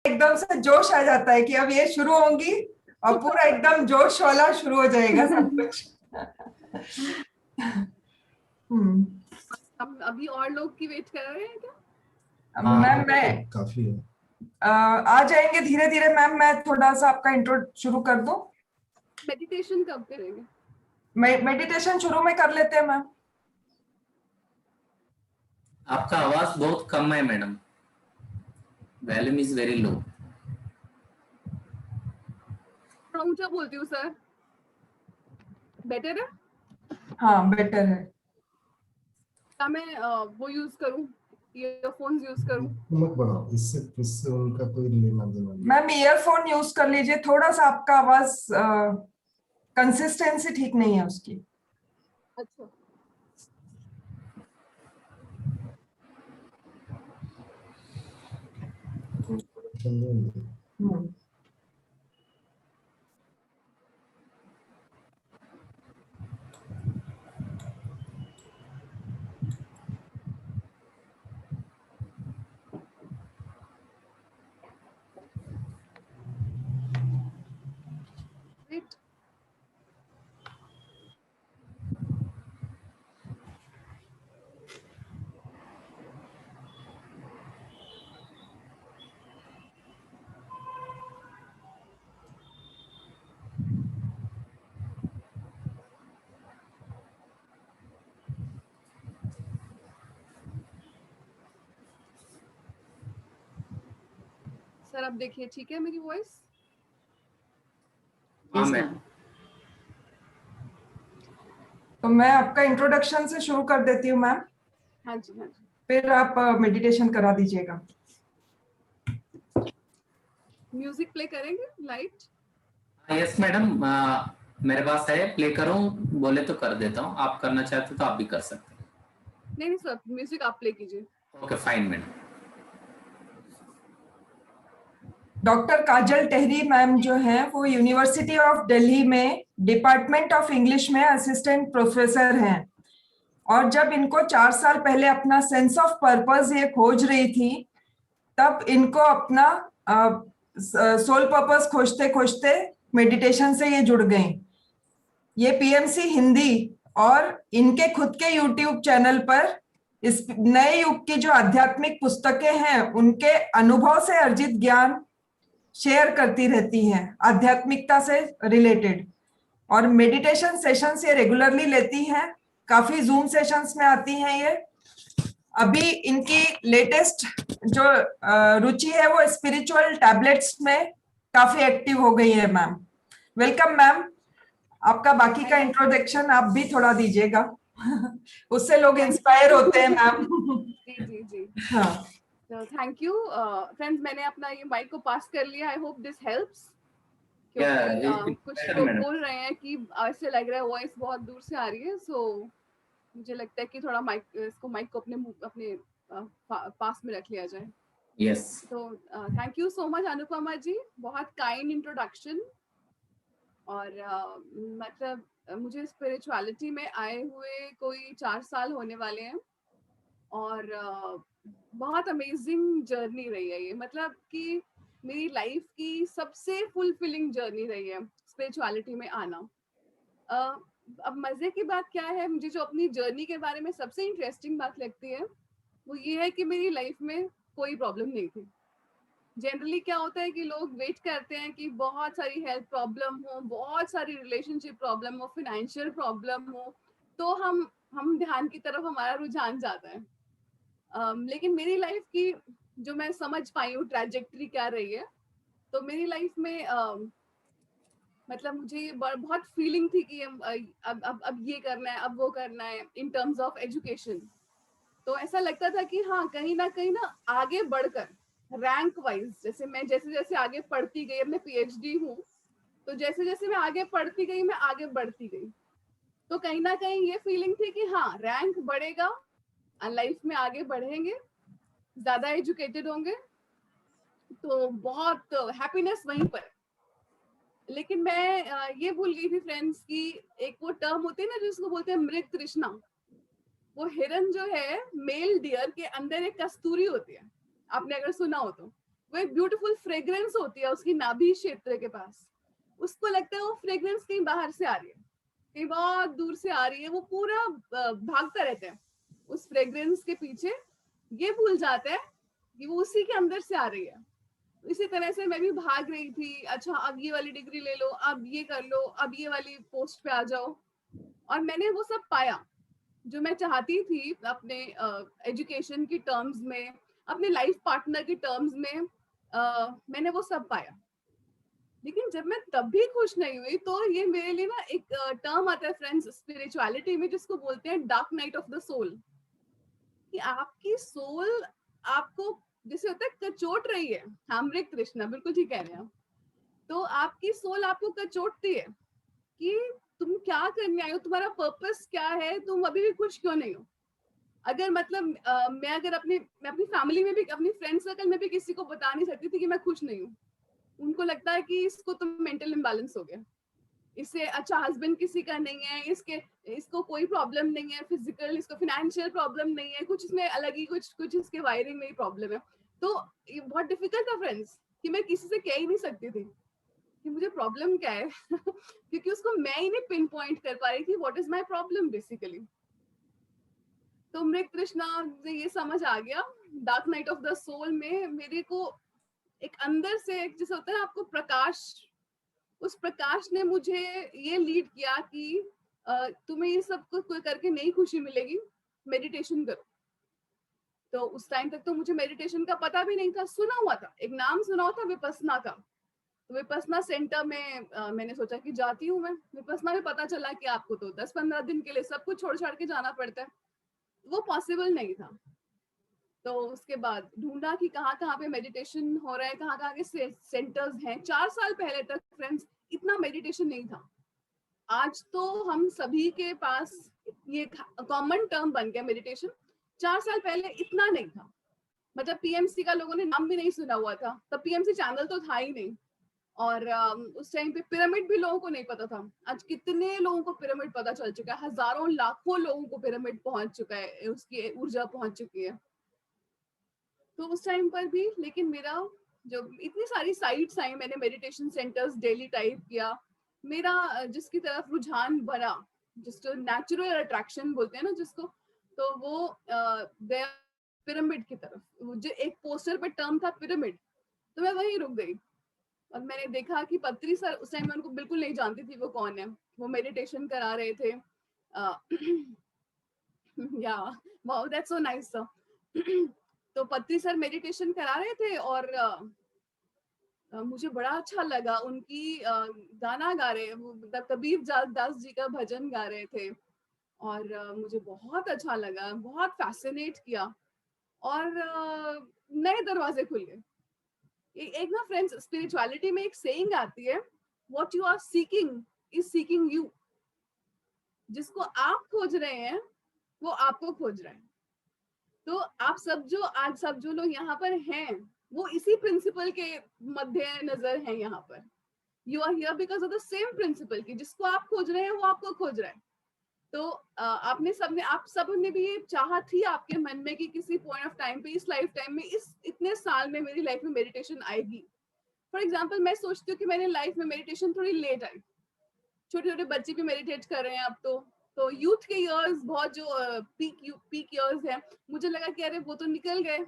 एकदम से जोश आ जाता है कि अब ये शुरू होंगी और पूरा एकदम जोश वाला शुरू हो जाएगा सब कुछ। हम्म। हम अभी और लोग की वेट कर रहे हैं क्या? मैम मैं काफी है। आ जाएंगे धीरे धीरे मैम। मैं थोड़ा सा आपका इंट्रो शुरू कर दूं। मेडिटेशन कब करेंगे? मेडिटेशन शुरू में कर लेते हैं मैम। आपका आवाज बहुत कम है madam, volume is very low. थोड़ा ऊंचा बोलती हूँ सर, बेटर है? हाँ बेटर है। क्या मैं वो यूज करूँ, ईयरफोन्स यूज करूँ? मत बढ़ाओ, इससे उनका कोई लेना देना नहीं। मैम ईयरफोन यूज कर लीजिए, थोड़ा सा आपका आवाज कंसिस्टेंसी ठीक नहीं है उसकी। अच्छा हम्म। वेट, सर अब देखिए ठीक है मेरी वॉइस? हाँ मैम। तो मैं आपका इंट्रोडक्शन से शुरू कर देती हूँ मैम, हाँ जी हाँ जी। फिर आप मेडिटेशन करा दीजिएगा। म्यूजिक प्ले करेंगे लाइट? यस मैडम, मेरे पास है, प्ले करूं बोले तो कर देता हूं, आप करना चाहते तो आप भी कर सकते हैं। नहीं सर, म्यूजिक आप प्ले कीजिए। Okay fine madam. डॉक्टर काजल टेहरी मैम जो है वो यूनिवर्सिटी ऑफ दिल्ली में डिपार्टमेंट ऑफ इंग्लिश में असिस्टेंट प्रोफेसर हैं। और जब इनको 4 साल पहले अपना सेंस ऑफ पर्पस ये खोज रही थी, तब इनको अपना सोल पर्पस खोजते खोजते मेडिटेशन से ये जुड़ गई। ये पीएमसी हिंदी और इनके खुद के यूट्यूब चैनल पर इस नए युग की जो आध्यात्मिक पुस्तकें हैं उनके अनुभव से अर्जित ज्ञान शेयर करती रहती हैं, आध्यात्मिकता से रिलेटेड। और मेडिटेशन सेशंस ये रेगुलरली लेती हैं, काफी जूम सेशंस में आती हैं ये। अभी इनकी लेटेस्ट जो रुचि है वो स्पिरिचुअल टैबलेट्स में काफी एक्टिव हो गई है मैम। Welcome ma'am. आपका बाकी का इंट्रोडक्शन आप भी थोड़ा दीजिएगा। उससे लोग इंस्पायर होते हैं मैम। जी जी जी हाँ थैंक यू फ्रेंड्स, मैंने अपना ये माइक को पास कर लिया। आई होप दिस हेल्प्स, क्योंकि कुछ लोग बोल रहे हैं कि ऐसे लग रहा है वॉइस बहुत दूर से आ रही है। सो मुझे लगता है कि थोड़ा माइक को अपने पास में रख लिया जाए। यस तो thank you so much Anupama ji, बहुत काइंड इंट्रोडक्शन। और मतलब मुझे स्पिरिचुअलिटी में आए हुए कोई 4 साल होने वाले हैं और बहुत अमेजिंग जर्नी रही है ये। मतलब कि मेरी लाइफ की सबसे फुलफिलिंग जर्नी रही है स्पिरिचुअलिटी में आना। अब मजे की बात क्या है, मुझे जो अपनी जर्नी के बारे में सबसे इंटरेस्टिंग बात लगती है वो ये है कि मेरी लाइफ में कोई प्रॉब्लम नहीं थी। जनरली क्या होता है कि लोग वेट करते हैं कि बहुत सारी हेल्थ प्रॉब्लम हो, बहुत सारी रिलेशनशिप प्रॉब्लम हो, फाइनेंशियल प्रॉब्लम हो, तो हम ध्यान की तरफ हमारा रुझान जाता है। लेकिन मेरी लाइफ की जो मैं समझ पाई हूँ ट्रैजेक्टरी क्या रही है, तो मेरी लाइफ में मतलब मुझे बहुत फीलिंग थी कि अब ये करना है, अब वो करना है इन टर्म्स ऑफ एजुकेशन। तो ऐसा लगता था कि हाँ कहीं ना आगे बढ़कर रैंक वाइज, जैसे जैसे आगे पढ़ती गई, अब मैं पीएचडी हूँ, तो जैसे जैसे मैं आगे पढ़ती गई मैं आगे बढ़ती गई। तो कहीं ना कहीं ये फीलिंग थी कि हाँ रैंक बढ़ेगा, लाइफ में आगे बढ़ेंगे, ज्यादा एजुकेटेड होंगे, तो बहुत हैप्पीनेस वहीं पर। लेकिन मैं ये भूल गई थी फ्रेंड्स कि एक वो टर्म होती है ना जिसको बोलते हैं मृग तृष्णा। वो हिरन जो है, मेल डियर के अंदर एक कस्तूरी होती है, आपने अगर सुना हो तो। वो एक ब्यूटीफुल फ्रेग्रेंस होती है उसकी नाभि क्षेत्र के पास, उसको लगता है वो फ्रेग्रेंस कहीं बाहर से आ रही है, कहीं बहुत दूर से आ रही है, वो पूरा भागता रहता है उस फ्रेग्रेंस के पीछे, ये भूल जाता है कि वो उसी के अंदर से आ रही है। इसी तरह से मैं भी भाग रही थी, अच्छा अब ये वाली डिग्री ले लो, अब ये कर लो, अब ये वाली पोस्ट पे आ जाओ, और मैंने वो सब पाया जो मैं चाहती थी अपने एजुकेशन की टर्म्स में, अपने लाइफ पार्टनर की टर्म्स में, मैंने वो सब पाया। लेकिन जब मैं तब भी खुश नहीं हुई, तो ये मेरे लिए ना एक टर्म आता है फ्रेंड्स स्पिरिचुअलिटी में, जिसको बोलते हैं dark night of the soul, कि आपकी सोल आपको जैसे होता है कचोट रही है। हरे कृष्णा, बिल्कुल ठीक कह रहे हैं आप। तो आपकी सोल आपको कचोटती है कि तुम क्या करने आए हो, तुम्हारा पर्पस क्या है, तुम अभी भी खुश क्यों नहीं हो। अगर मतलब मैं अपनी फैमिली में भी, अपनी फ्रेंड सर्कल में भी किसी को बता नहीं सकती थी कि मैं खुश नहीं हूँ। उनको लगता है कि इसको तो मेंटल इम्बैलेंस हो गया, इससे अच्छा हस्बैंड किसी का नहीं है, इसको कोई प्रॉब्लम नहीं है फिजिकल, इसको फाइनेंशियल प्रॉब्लम नहीं है, कुछ इसमें अलग ही कुछ इसके वायरिंग में ही प्रॉब्लम है। तो ये बहुत डिफिकल्ट था फ्रेंड्स कि मैं किसी से कह ही नहीं सकती थी कि मुझे प्रॉब्लम क्या है क्योंकि उसको मैं ही नहीं पिन पॉइंट कर पा रही थी what is my problem basically. तो मृग तृष्णा से ये समझ आ गया, dark night of the soul में मेरे को एक अंदर से जैसे होता है आपको प्रकाश, उस प्रकाश ने मुझे ये लीड किया कि तुम्हें ये सब कुछ करके नहीं खुशी मिलेगी, मेडिटेशन करो। तो उस टाइम तक तो मुझे मेडिटेशन का पता भी नहीं था, सुना हुआ था, एक नाम सुना हुआ था विपस्सना का। तो विपस्सना सेंटर में मैंने सोचा कि जाती हूँ मैं। विपस्सना में पता चला कि आपको तो 10-15 दिन के लिए सब कुछ छोड़ छाड़ के जाना पड़ता है, वो पॉसिबल नहीं था। तो उसके बाद ढूंढा कि कहाँ कहाँ पे मेडिटेशन हो रहा है, कहाँ कहाँ के सेंटर्स हैं। 4 साल पहले तक फ्रेंड्स इतना मेडिटेशन नहीं था। आज तो हम सभी के पास ये कॉमन टर्म बन गया मेडिटेशन। 4 साल पहले इतना नहीं था, मतलब पीएमसी का लोगों ने नाम भी नहीं सुना हुआ था, तब पीएमसी चैनल तो था ही नहीं। और उस टाइम पे पिरामिड भी लोगों को नहीं पता था। आज कितने लोगों को पिरामिड पता चल चुका है, हजारों लाखों लोगों को पिरामिड पहुंच चुका है, उसकी ऊर्जा पहुंच चुकी है। तो उस टाइम पर भी, लेकिन मेरा जो इतनी सारी साइट्स आई, मैंने मेडिटेशन सेंटर्स डेली टाइप किया, मेरा जिसकी तरफ रुझान बढ़ा, जिसको नेचुरल अट्रैक्शन बोलते हैं ना जिसको, तो वो पिरामिड की तरफ, जो एक पोस्टर पे टर्म था पिरामिड, तो मैं वहीं रुक गई। और मैंने देखा कि पत्री सर, उस टाइम मैं उनको बिल्कुल नहीं जानती थी वो कौन है, वो मेडिटेशन करा रहे थे। या wow that's so nice sir. तो पत्री सर मेडिटेशन करा रहे थे और मुझे बड़ा अच्छा लगा, उनकी गाना गा रहे, मतलब कबीर दास जी का भजन गा रहे थे, और मुझे बहुत अच्छा लगा, बहुत फैसिनेट किया, और नए दरवाजे खुल गए। एक ना फ्रेंड्स स्पिरिचुअलिटी में एक सेइंग आती है, what you are seeking is seeking you. जिसको आप खोज रहे हैं वो आपको खोज रहे हैं। तो आप सब जो लोग यहाँ पर हैं, वो इसी प्रिंसिपल के मध्य नजर हैं यहाँ पर। You are here because of the same principle, की जिसको आप खोज रहे हैं वो आपको खोज रहा है। तो आप सब ने भी ये चाहा थी आपके मन में कि किसी पॉइंट ऑफ टाइम पे, इस लाइफ टाइम में, इस इतने साल में मेरी लाइफ में मेडिटेशन आएगी। फॉर एग्जाम्पल मैं सोचती हूँ कि मैंने लाइफ में मेडिटेशन थोड़ी लेट आई, छोटे छोटे बच्चे भी मेडिटेट कर रहे हैं अब तो यूथ के इयर्स, बहुत जो पीक इयर्स है, मुझे लगा कि अरे वो तो निकल गए।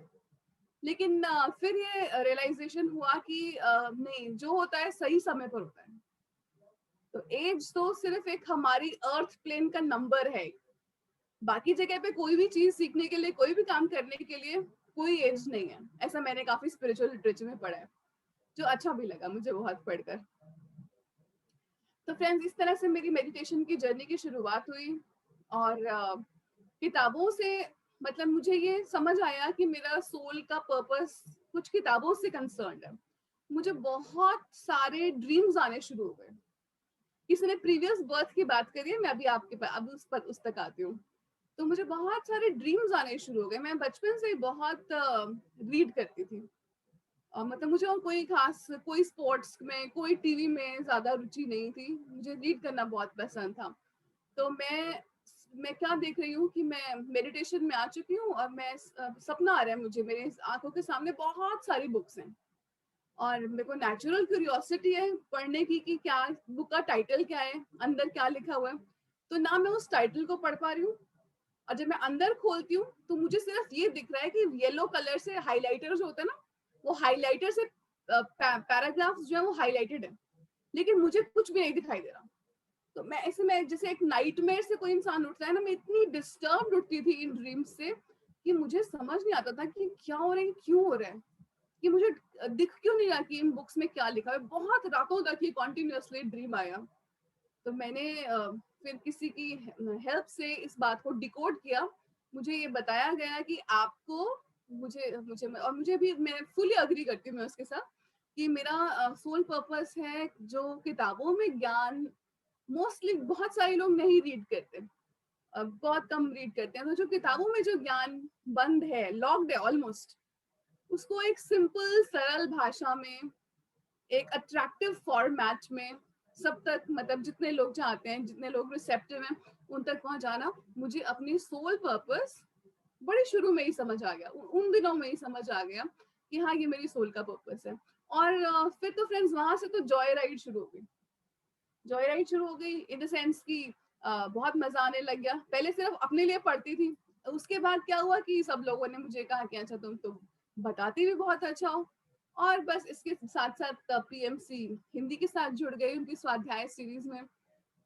लेकिन फिर ये रियलाइजेशन हुआ कि नहीं, जो होता है सही समय पर होता है। तो एज तो सिर्फ एक हमारी अर्थ प्लेन का नंबर है, बाकी जगह पे कोई भी चीज सीखने के लिए, कोई भी काम करने के लिए कोई एज नहीं है। ऐसा मैंने काफी स्पिरिचुअल लिटरेचर में पढ़ा है, जो अच्छा भी लगा मुझे बहुत पढ़कर। तो फ्रेंड्स इस तरह से मेरी मेडिटेशन की जर्नी की शुरुआत हुई, और किताबों से, मतलब मुझे ये समझ आया कि मेरा सोल का पर्पस कुछ किताबों से कंसर्न्ड है। मुझे बहुत सारे ड्रीम्स आने शुरू हो गए। किसी ने प्रीवियस बर्थ की बात करी है, मैं अभी अब उस तक आती हूँ। तो मुझे बहुत सारे ड्रीम्स आने शुरू हो गए। मैं बचपन से बहुत रीड करती थी, मतलब मुझे और कोई स्पोर्ट्स में, कोई टीवी में ज्यादा रुचि नहीं थी, मुझे रीड करना बहुत पसंद था। तो मैं क्या देख रही हूँ कि मैं मेडिटेशन में आ चुकी हूँ, और मैं सपना आ रहा है मुझे, मेरे आंखों के सामने बहुत सारी बुक्स हैं, और मेरे को नेचुरल क्यूरियोसिटी है पढ़ने की कि क्या बुक का टाइटल क्या है, अंदर क्या लिखा हुआ है। तो ना मैं उस टाइटल को पढ़ पा रही हूँ, और जब मैं अंदर खोलती हूँ तो मुझे सिर्फ ये दिख रहा है कि येलो कलर से हाइलाइटर जो होता है ना, वो हाइलाइटर से पैराग्राफ्स जो है वो हाइलाइटेड है, लेकिन मुझे कुछ भी नहीं दिखाई दे रहा। तो मैं ऐसे में जैसे एक नाइटमेयर से कोई इंसान उठता है ना, मैं इतनी डिस्टर्ब उठती थी इन ड्रीम्स से कि मुझे समझ नहीं आता था कि क्या हो रहा है, क्यों हो रहा है, कि मुझे दिख क्यों नहीं रहा कि इन बुक्स में क्या लिखा है। बहुत रातों तक ये कॉन्टिन्यूअसली ड्रीम आया। तो मैंने फिर किसी की हेल्प से इस बात को डिकोड किया। मुझे ये बताया गया कि आपको मुझे मुझे और मुझे भी, मैं फुली अग्री करती हूँ मैं उसके साथ, कि मेरा सोल पर्पस है जो किताबों में ज्ञान मोस्टली बहुत सारे लोग नहीं रीड करते, बहुत कम रीड करते हैं। तो जो किताबों में जो ज्ञान बंद है, लॉक्ड है ऑलमोस्ट, उसको एक सिंपल सरल भाषा में, एक अट्रैक्टिव फॉर्मेट में सब तक, मतलब जितने लोग चाहते हैं, जितने लोग रिसेप्टिव हैं, उन तक पहुंचाना, मुझे अपनी सोल पर्पस बड़े शुरू में ही समझ आ गया, उन दिनों में ही समझ आ गया कि हाँ ये मेरी सोल का पर्पस है। और फिर तो फ्रेंड्स वहां से तो जॉय राइड शुरू हो गई। जॉय राइड शुरू हो गई इन द सेंस कि बहुत मजा आने लग गया। पहले सिर्फ अपने लिए पढ़ती थी, उसके बाद क्या हुआ कि सब लोगों ने मुझे कहा कि अच्छा तुम तो बताती भी बहुत अच्छा हो। और बस इसके साथ साथ पीएमसी हिंदी के साथ जुड़ गई उनकी स्वाध्याय सीरीज में।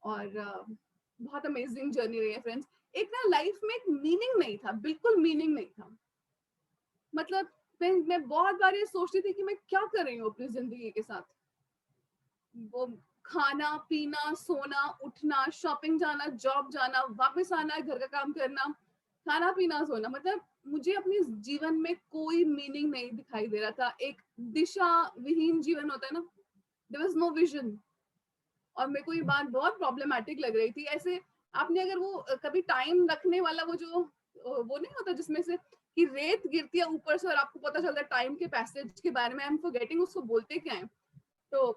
और बहुत अमेजिंग जर्नी रही है फ्रेंड्स। एक ना लाइफ में एक मीनिंग नहीं था, बिल्कुल मीनिंग नहीं था। मतलब मैं बहुत बार ये सोचती थी कि मैं क्या कर रही हूँ अपनी जिंदगी के साथ। वो खाना पीना, सोना, उठना, शॉपिंग जाना, जॉब जाना, वापस आना, घर का काम करना, खाना पीना, सोना, मतलब मुझे अपने जीवन में कोई मीनिंग नहीं दिखाई दे रहा था। एक दिशा विहीन जीवन होता है ना, देयर वाज नो विजन। और मेरे को ये बात बहुत प्रॉब्लमेटिक लग रही थी। ऐसे आपने अगर वो कभी टाइम रखने वाला वो जो वो नहीं होता जिसमें से कि रेत गिरती है ऊपर से और आपको पता चलता है टाइम के पैसेज के बारे में, आई एम फॉरगेटिंग उसको बोलते क्या है। तो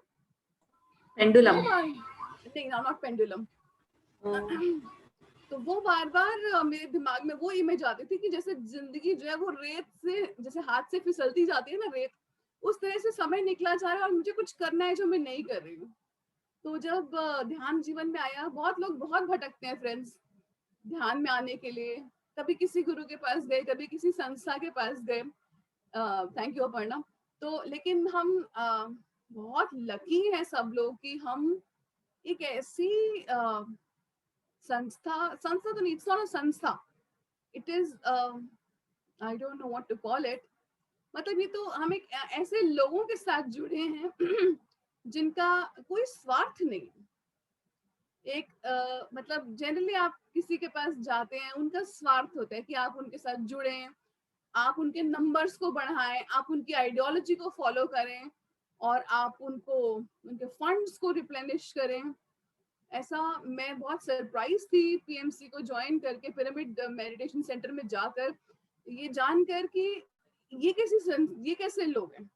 पेंडुलम। नहीं, नॉट पेंडुलम। तो वो बार बार मेरे दिमाग में वो इमेज आती थी कि जैसे जिंदगी जो है वो रेत से, जैसे हाथ से फिसलती जाती है ना रेत, उस तरह से समय निकला जा रहा है और मुझे कुछ करना है जो मैं नहीं कर रही हूँ। तो जब ध्यान जीवन में आया, बहुत लोग बहुत भटकते हैं फ्रेंड्स ध्यान में आने के लिए। कभी किसी गुरु के पास गए, कभी किसी संस्था के पास गए। Thank you Aparna. तो लेकिन हम बहुत लकी हैं सब लोग कि हम एक ऐसी संस्था तो नहीं, इट्स नॉट अ संस्था, it is I don't know what to call it. मतलब ये तो हम एक ऐसे लोगों के साथ जुड़े हैं जिनका कोई स्वार्थ नहीं। एक मतलब जनरली आप किसी के पास जाते हैं, उनका स्वार्थ होता है कि आप उनके साथ जुड़े, आप उनके नंबर्स को बढ़ाएं, आप उनकी आइडियोलॉजी को फॉलो करें और आप उनको उनके फंड्स को रिप्लेनिश करें। ऐसा मैं बहुत सरप्राइज थी पीएमसी को ज्वाइन करके, पिरामिड मेडिटेशन सेंटर में जाकर ये जानकर कि ये कैसे लोग हैं,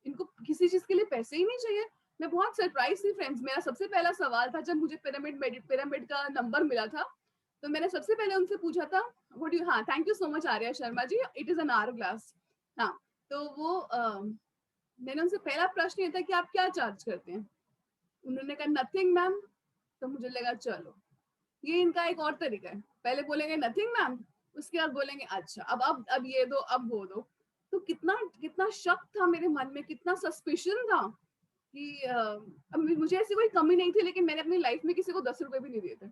इनको किसी चीज के लिए पैसे ही नहीं चाहिए। मैं बहुत सरप्राइज थी फ्रेंड्स। मेरा सबसे पहला सवाल था जब मुझे पिरामिड का नंबर मिला था, तो मैंने सबसे पहले उनसे पूछा था व्हाट यू, हाँ thank you so much Arya Sharma ji, it is an hourglass. हाँ, तो वो मैंने उनसे पहला प्रश्न ये था कि आप क्या चार्ज करते हैं। उन्होंने कहा नथिंग मैम। तो मुझे लगा चलो ये इनका एक और तरीका है, पहले बोलेंगे नथिंग मैम, उसके बाद बोलेंगे अच्छा अब ये दो, अब वो दो। तो कितना कितना शक था मेरे मन में, कितना सस्पिशन था कि अब मुझे ऐसी कोई कमी नहीं थी, लेकिन मैंने अपनी लाइफ में किसी को 10 रुपए भी नहीं दिए थे।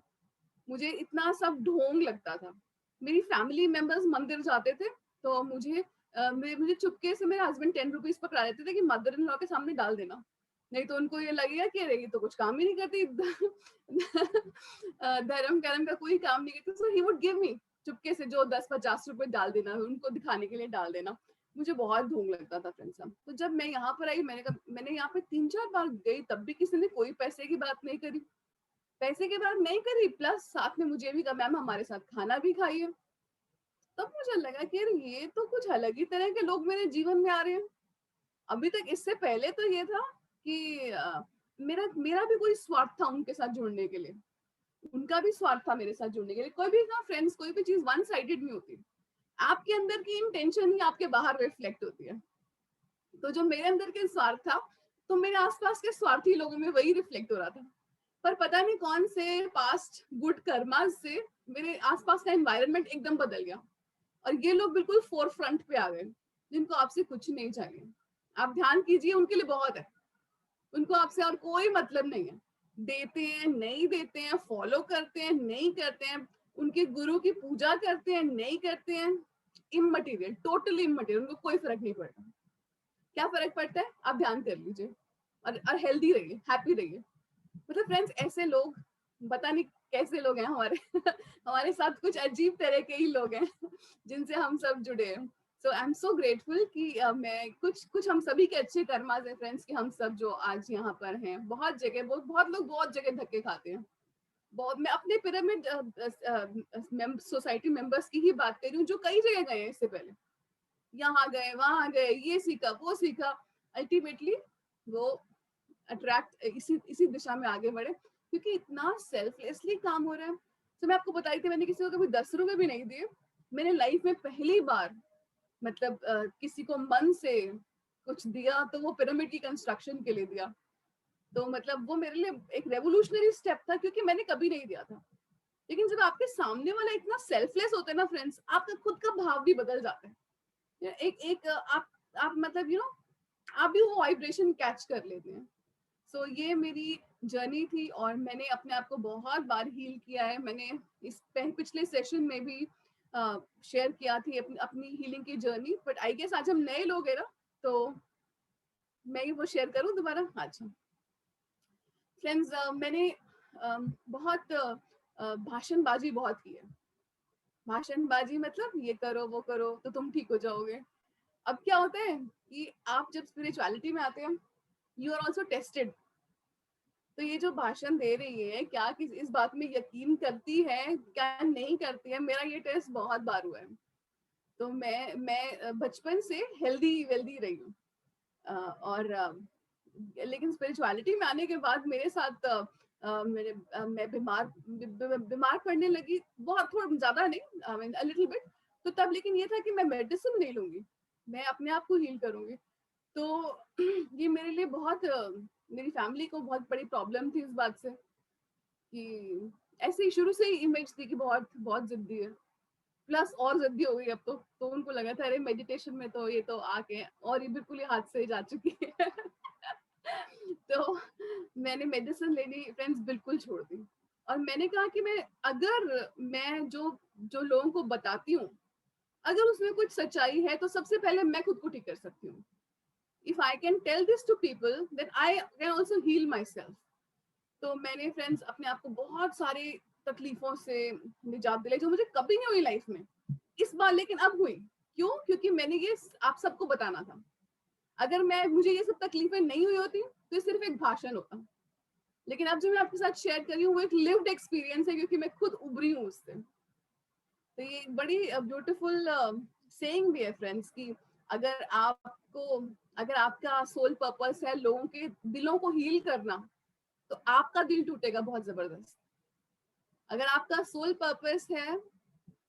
मुझे इतना सब ढोंग लगता था। मेरी फैमिली मेंबर्स मंदिर जाते थे तो मुझे चुपके से मेरे हस्बैंड 10 रुपीज पकड़ा देते थे कि मदर इन लॉ के सामने डाल देना, नहीं तो उनको ये लगेगा कि अरे ये तो कुछ काम ही नहीं करती धर्म कर्म का कोई काम नहीं करती। सो ही वुड गिव मी चुपके से जो 10-50 रुपए डाल देना, उनको दिखाने के लिए डाल देना। मुझे बहुत ढोंग लगता था फ्रेंड्स। तो जब मैं यहाँ पर आई, मैंने यहाँ पे 3-4 बार गई, तब भी किसी ने कोई पैसे की बात नहीं करी, पैसे की बात नहीं करी, प्लस साथ में मुझे भी कहा मैम हमारे साथ खाना भी खाइए। तब मुझे लगा कि ये तो कुछ अलग ही तरह के लोग मेरे जीवन में आ रहे हैं। अभी तक इससे पहले तो ये था कि मेरा भी कोई स्वार्थ था उनके साथ जुड़ने के लिए, उनका भी स्वार्थ था मेरे साथ जुड़ने के लिए। कोई भी ना फ्रेंड्स, कोई भी चीज वन साइडेड नहीं होती, आपके अंदर की इंटेंशन ही आपके बाहर रिफ्लेक्ट होती है। तो जो मेरे अंदर के स्वार्थ था, तो मेरे आसपास के स्वार्थी लोगों में वही रिफ्लेक्ट हो रहा था। पर पता नहीं कौन से पास्ट गुड कर्मा से मेरे आसपास का एनवायरनमेंट एकदम बदल गया और ये लोग बिल्कुल फोर फ्रंट पे आ गए, जिनको आपसे कुछ नहीं चाहिए। आप ध्यान कीजिए, उनके लिए बहुत है, उनको आपसे और कोई मतलब नहीं है। देते हैं नहीं देते हैं, फॉलो करते हैं नहीं करते हैं, उनके गुरु की पूजा करते हैं नहीं करते हैं, इममटीरियल, टोटली इममटीरियल, उनको कोई फर्क नहीं पड़ता। क्या फर्क पड़ता है, आप ध्यान कर लीजिए और हेल्दी रहिए, हैप्पी रहिए। मतलब फ्रेंड्स, ऐसे लोग पता नहीं कैसे लोग हैं हमारे हमारे साथ कुछ अजीब तरह के ही लोग हैं जिनसे हम सब जुड़े हैं। सो आई एम सो ग्रेटफुल कि मैं कुछ हम सभी के अच्छे कर्मास हैं फ्रेंड्स, कि हम सब जो आज यहाँ पर हैं। बहुत जगह बहुत लोग बहुत जगह धक्के खाते हैं। बहुत, मैं अपने पिरामिड सोसाइटी मेंबर्स की ही बात कर रही हूँ, जो कई जगह गए हैं इससे पहले, यहाँ गए वहां गए, ये सीखा वो सीखा, अल्टीमेटली वो अट्रैक्ट इसी दिशा में आगे बढ़े, क्योंकि इतना सेल्फलेसली काम हो रहा है। तो मैं आपको बताई थी, मैंने किसी को कभी 10 रुपए भी नहीं दिए। मैंने लाइफ में पहली बार मतलब किसी को मन से कुछ दिया, तो वो पिरामिड की कंस्ट्रक्शन के लिए दिया। तो मतलब वो मेरे लिए एक रेवोल्यूशनरी स्टेप था, क्योंकि मैंने कभी नहीं दिया था। लेकिन जब आपके सामने वाला इतना सेल्फलेस होता है ना फ्रेंड्स, आपका खुद का भाव भी बदल जाता है। एक आप मतलब आप भी वो वाइब्रेशन कैच कर लेते हैं। सो ये मेरी जर्नी थी और मैंने अपने आप को बहुत बार हील किया है। मैंने इस पिछले सेशन में भी शेयर किया थी अपनी हीलिंग की जर्नी, बट आई गेस आज हम नए लोग हैं ना, तो मैं वो शेयर करूं दोबारा। अच्छा फ्रेंड्स, मैंने बहुत भाषणबाजी बहुत की है। भाषणबाजी मतलब ये करो वो करो तो तुम ठीक हो जाओगे। अब क्या होता है कि आप जब स्पिरिचुअलिटी में आते हैं, यू आर ऑल्सो टेस्टेड। तो ये जो भाषण दे रही है, क्या इस बात में यकीन करती है, क्या नहीं करती है, मेरा ये टेस्ट बहुत बार हुआ है। तो मैं बचपन से हेल्दी वेल्दी रही हूँ, और लेकिन स्पिरिचुअलिटी में आने के बाद मेरे साथ मैं बीमार पड़ने लगी, बहुत थोड़ा ज्यादा नहीं, I mean a little bit. तो तब लेकिन ये था कि मैं मेडिसिन नहीं लूंगी, मैं अपने आप को हील करूंगी। तो ये मेरे लिए बहुत मेरी फैमिली को बहुत बड़ी प्रॉब्लम थी इस बात से, कि ऐसे ही शुरू से ही इमेज थी कि बहुत बहुत जिद्दी है। प्लस और जिद्दी हो गई अब तो उनको लगा था अरे मेडिटेशन में तो ये तो आके और ये बिल्कुल ही हाथ से जा चुकी है तो मैंने मेडिसिन लेनी फ्रेंड्स बिल्कुल छोड़ दी। और मैंने कहा कि मैं जो लोगों को बताती हूँ, अगर उसमें कुछ सच्चाई है तो सबसे पहले मैं खुद को ठीक कर सकती हूँ। If I can tell this to people, then I can also heal myself. तो मैंने फ्रेंड्स अपने आप को बहुत सारे तकलीफों से निजात दिलाई, जो मुझे कभी नहीं हुई लाइफ में, इस बार लेकिन अब हुई। क्यों? क्योंकि मैंने ये आप सबको बताना था। अगर मुझे ये सब तकलीफें नहीं हुई होती तो ये सिर्फ एक भाषण होता। लेकिन अब जो मैं आपके साथ शेयर कर रही हूँ वो एक लिव्ड एक्सपीरियंस है, क्योंकि मैं खुद उभरी हूँ उससे। तो ये एक बड़ी ब्यूटीफुल सेइंग भी है फ्रेंड्स, कि अगर आपका सोल पर्पस है लोगों के दिलों को हील करना, तो आपका दिल टूटेगा बहुत जबरदस्त। अगर आपका सोल पर्पस है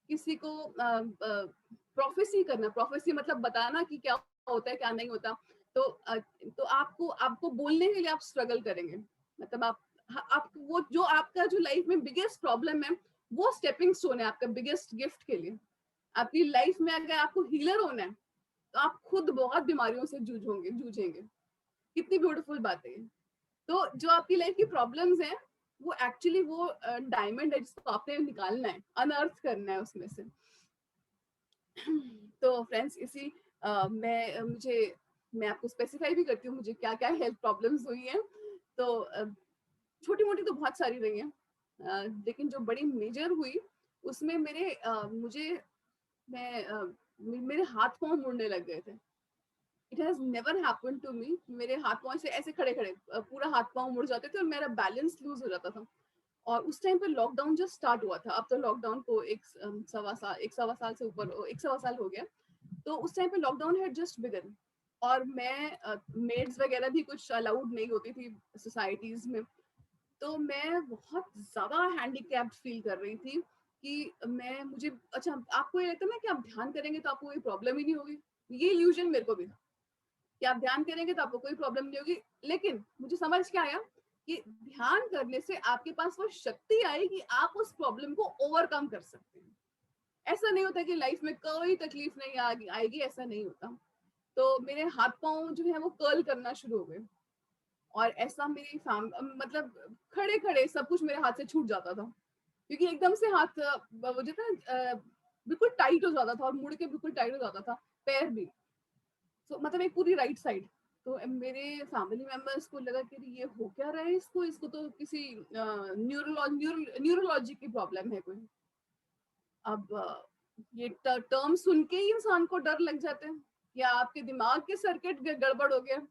किसी को प्रोफेसी करना, प्रोफेसी मतलब बताना कि क्या होता है क्या नहीं होता, तो आपको बोलने के लिए आप स्ट्रगल करेंगे। मतलब आप वो जो आपका जो लाइफ में बिगेस्ट प्रॉब्लम है, वो स्टेपिंग स्टोन है आपका बिगेस्ट गिफ्ट के लिए। आपकी लाइफ में अगर आपको हीलर होना है तो आप खुद बहुत बीमारियों से जूझेंगे। कितनी ब्यूटीफुल बात है। तो जो आपकी लाइफ की प्रॉब्लम्स हैं, वो एक्चुअली वो डायमंड है जिसको आपने निकालना है, अनअर्थ करना है उसमें से। तो फ्रेंड्स मैं आपको स्पेसिफाई भी करती हूँ मुझे क्या क्या हेल्थ प्रॉब्लम्स हुई हैं। तो छोटी मोटी तो बहुत सारी रही हैं, लेकिन जो बड़ी मेजर हुई उसमें मेरे हाथ पांव मुड़ने लग गए थे। It has never happened to me. मेरे हाथ पांव ऐसे खड़े पूरा हाथ पांव मुड़ जाते थे और मेरा बैलेंस लूज हो जाता था। और उस टाइम पे लॉकडाउन जस्ट स्टार्ट हुआ था। अब तो लॉकडाउन को एक सवा साल से ऊपर 1 साल हो गया। तो उस टाइम पे लॉकडाउन हैड जस्ट बिगन, और मैं मेड्स वगैरह भी कुछ अलाउड नहीं होती थी सोसाइटीज में। तो मैं बहुत ज्यादा हैंडीकैप्ड फील कर रही थी कि अच्छा, आपको ये लगता है ना कि आप ध्यान करेंगे तो आपको कोई प्रॉब्लम ही नहीं होगी। ये इल्यूजन मेरे को भी था कि आप ध्यान करेंगे तो आपको कोई प्रॉब्लम नहीं होगी, लेकिन मुझे समझ क्या आया कि ध्यान करने से आपके पास वो शक्ति आई कि आप उस प्रॉब्लम को ओवरकम कर सकते हैं। ऐसा नहीं होता कि लाइफ में कोई तकलीफ नहीं आएगी, ऐसा नहीं होता। तो मेरे हाथ पांव जो है वो कर्ल करना शुरू हो गए, और ऐसा मेरी मतलब खड़े खड़े सब कुछ मेरे हाथ से छूट जाता था, क्योंकि एकदम से हाथ वो जो था बिल्कुल टाइट हो जाता था, और मुड़ के बिल्कुल टाइट हो जाता था, पैर भी। तो मतलब एक पूरी राइट साइड। तो मेरे फैमिली मेंबर्स को लगा कि ये हो क्या रहा है इसको तो किसी न्यूरोलॉजी की प्रॉब्लम है कोई। अब ये टर्म सुन के ही इंसान को डर लग जाता है, या आपके दिमाग के सर्किट गड़बड़ हो गया।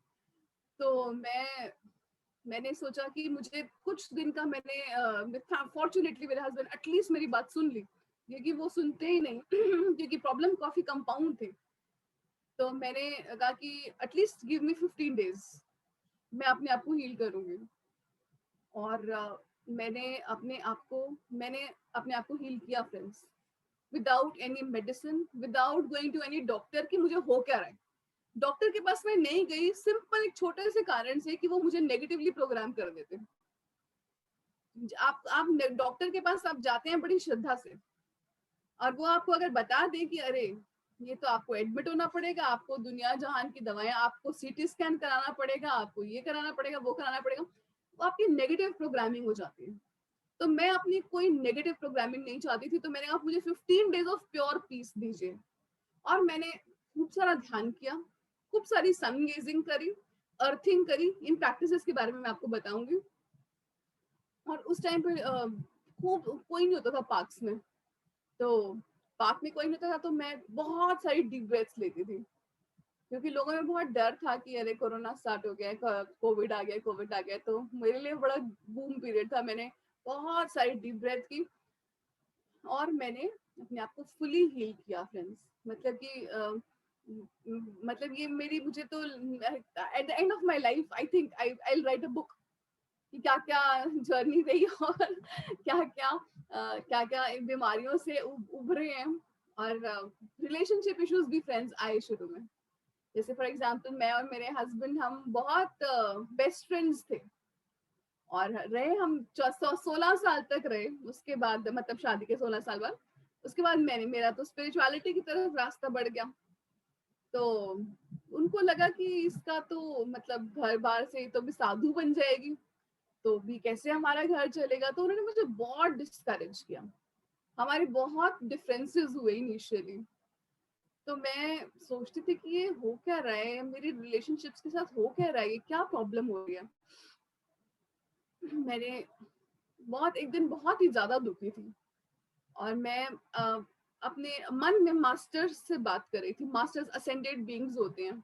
तो मैंने सोचा कि मुझे कुछ दिन का मैंने फॉर्चुनेटली मेरे हस्बैंड एटलीस्ट मेरी बात सुन ली, क्योंकि वो सुनते ही नहीं क्योंकि प्रॉब्लम काफी कंपाउंड थे। तो मैंने कहा कि एटलीस्ट गिव मी 15 डेज, मैं अपने आप को हील करूंगी। और मैंने अपने आप को हील किया friends, without any medicine, without going to any doctor कि मुझे हो क्या रहा है। डॉक्टर के पास मैं नहीं गई, सिंपल एक छोटे से कारण से कि वो मुझे नेगेटिवली प्रोग्राम कर देते। आप डॉक्टर के पास आप जाते हैं बड़ी श्रद्धा से, और वो आपको अगर बता दे कि अरे ये तो आपको एडमिट होना पड़ेगा, आपको दुनिया जहान की दवाएं, आपको सीटी स्कैन कराना पड़ेगा, आपको ये कराना पड़ेगा, वो कराना पड़ेगा, वो आपकी नेगेटिव प्रोग्रामिंग हो जाती है। तो मैं अपनी कोई नेगेटिव प्रोग्रामिंग नहीं चाहती थी। तो मैंने कहा मुझे 15 डेज ऑफ प्योर पीस दीजिए, और मैंने खूब सारा ध्यान किया, खूब सारी सन गेजिंग करी, अर्थिंग करी। इन प्रैक्टिसेस के बारे में मैं आपको बताऊंगी। और उस टाइम पे खूब कोई नहीं होता था पार्क्स में, तो पार्क में कोई नहीं होता था, तो मैं बहुत सारी डीप ब्रेथ्स लेती थी, क्योंकि लोगों में बहुत डर था कि अरे कोरोना स्टार्ट हो गया, कोविड आ गया। तो मेरे लिए बड़ा बूम पीरियड था। मैंने बहुत सारी डीप ब्रेथ की, और मैंने अपने आप को फुली हील किया फ्रेंड्स। मतलब कि मतलब ये मुझे तो at the end of my life I think I will write a book कि क्या क्या जर्नी रही, और क्या क्या बीमारियों से उभरे हैं। और रिलेशनशिप इश्यूज भी फ्रेंड्स आए शुरू में। जैसे फॉर एग्जांपल मैं और मेरे हस्बैंड हम बहुत बेस्ट फ्रेंड्स थे, और रहे हम 16 साल तक रहे। उसके बाद मतलब शादी के 16 साल बाद उसके बाद मेरा तो स्पिरिचुअलिटी की तरफ रास्ता बढ़ गया। तो उनको लगा कि इसका तो मतलब घर बार से तो भी साधु बन जाएगी, तो भी कैसे हमारा घर चलेगा। तो उन्होंने मुझे बहुत डिस्करेज किया। हमारे बहुत डिफरेंसेस हुए इनिशियली। तो मैं सोचती थी कि ये हो क्या रहा है, मेरी रिलेशनशिप्स के साथ हो क्या रहा है, ये क्या प्रॉब्लम हो रही है। मैंने एक दिन बहुत ही ज्यादा दुखी थी, और मैं अपने मन में मास्टर्स से बात कर रही थी। मास्टर्स असेंडेड बीइंग्स होते हैं।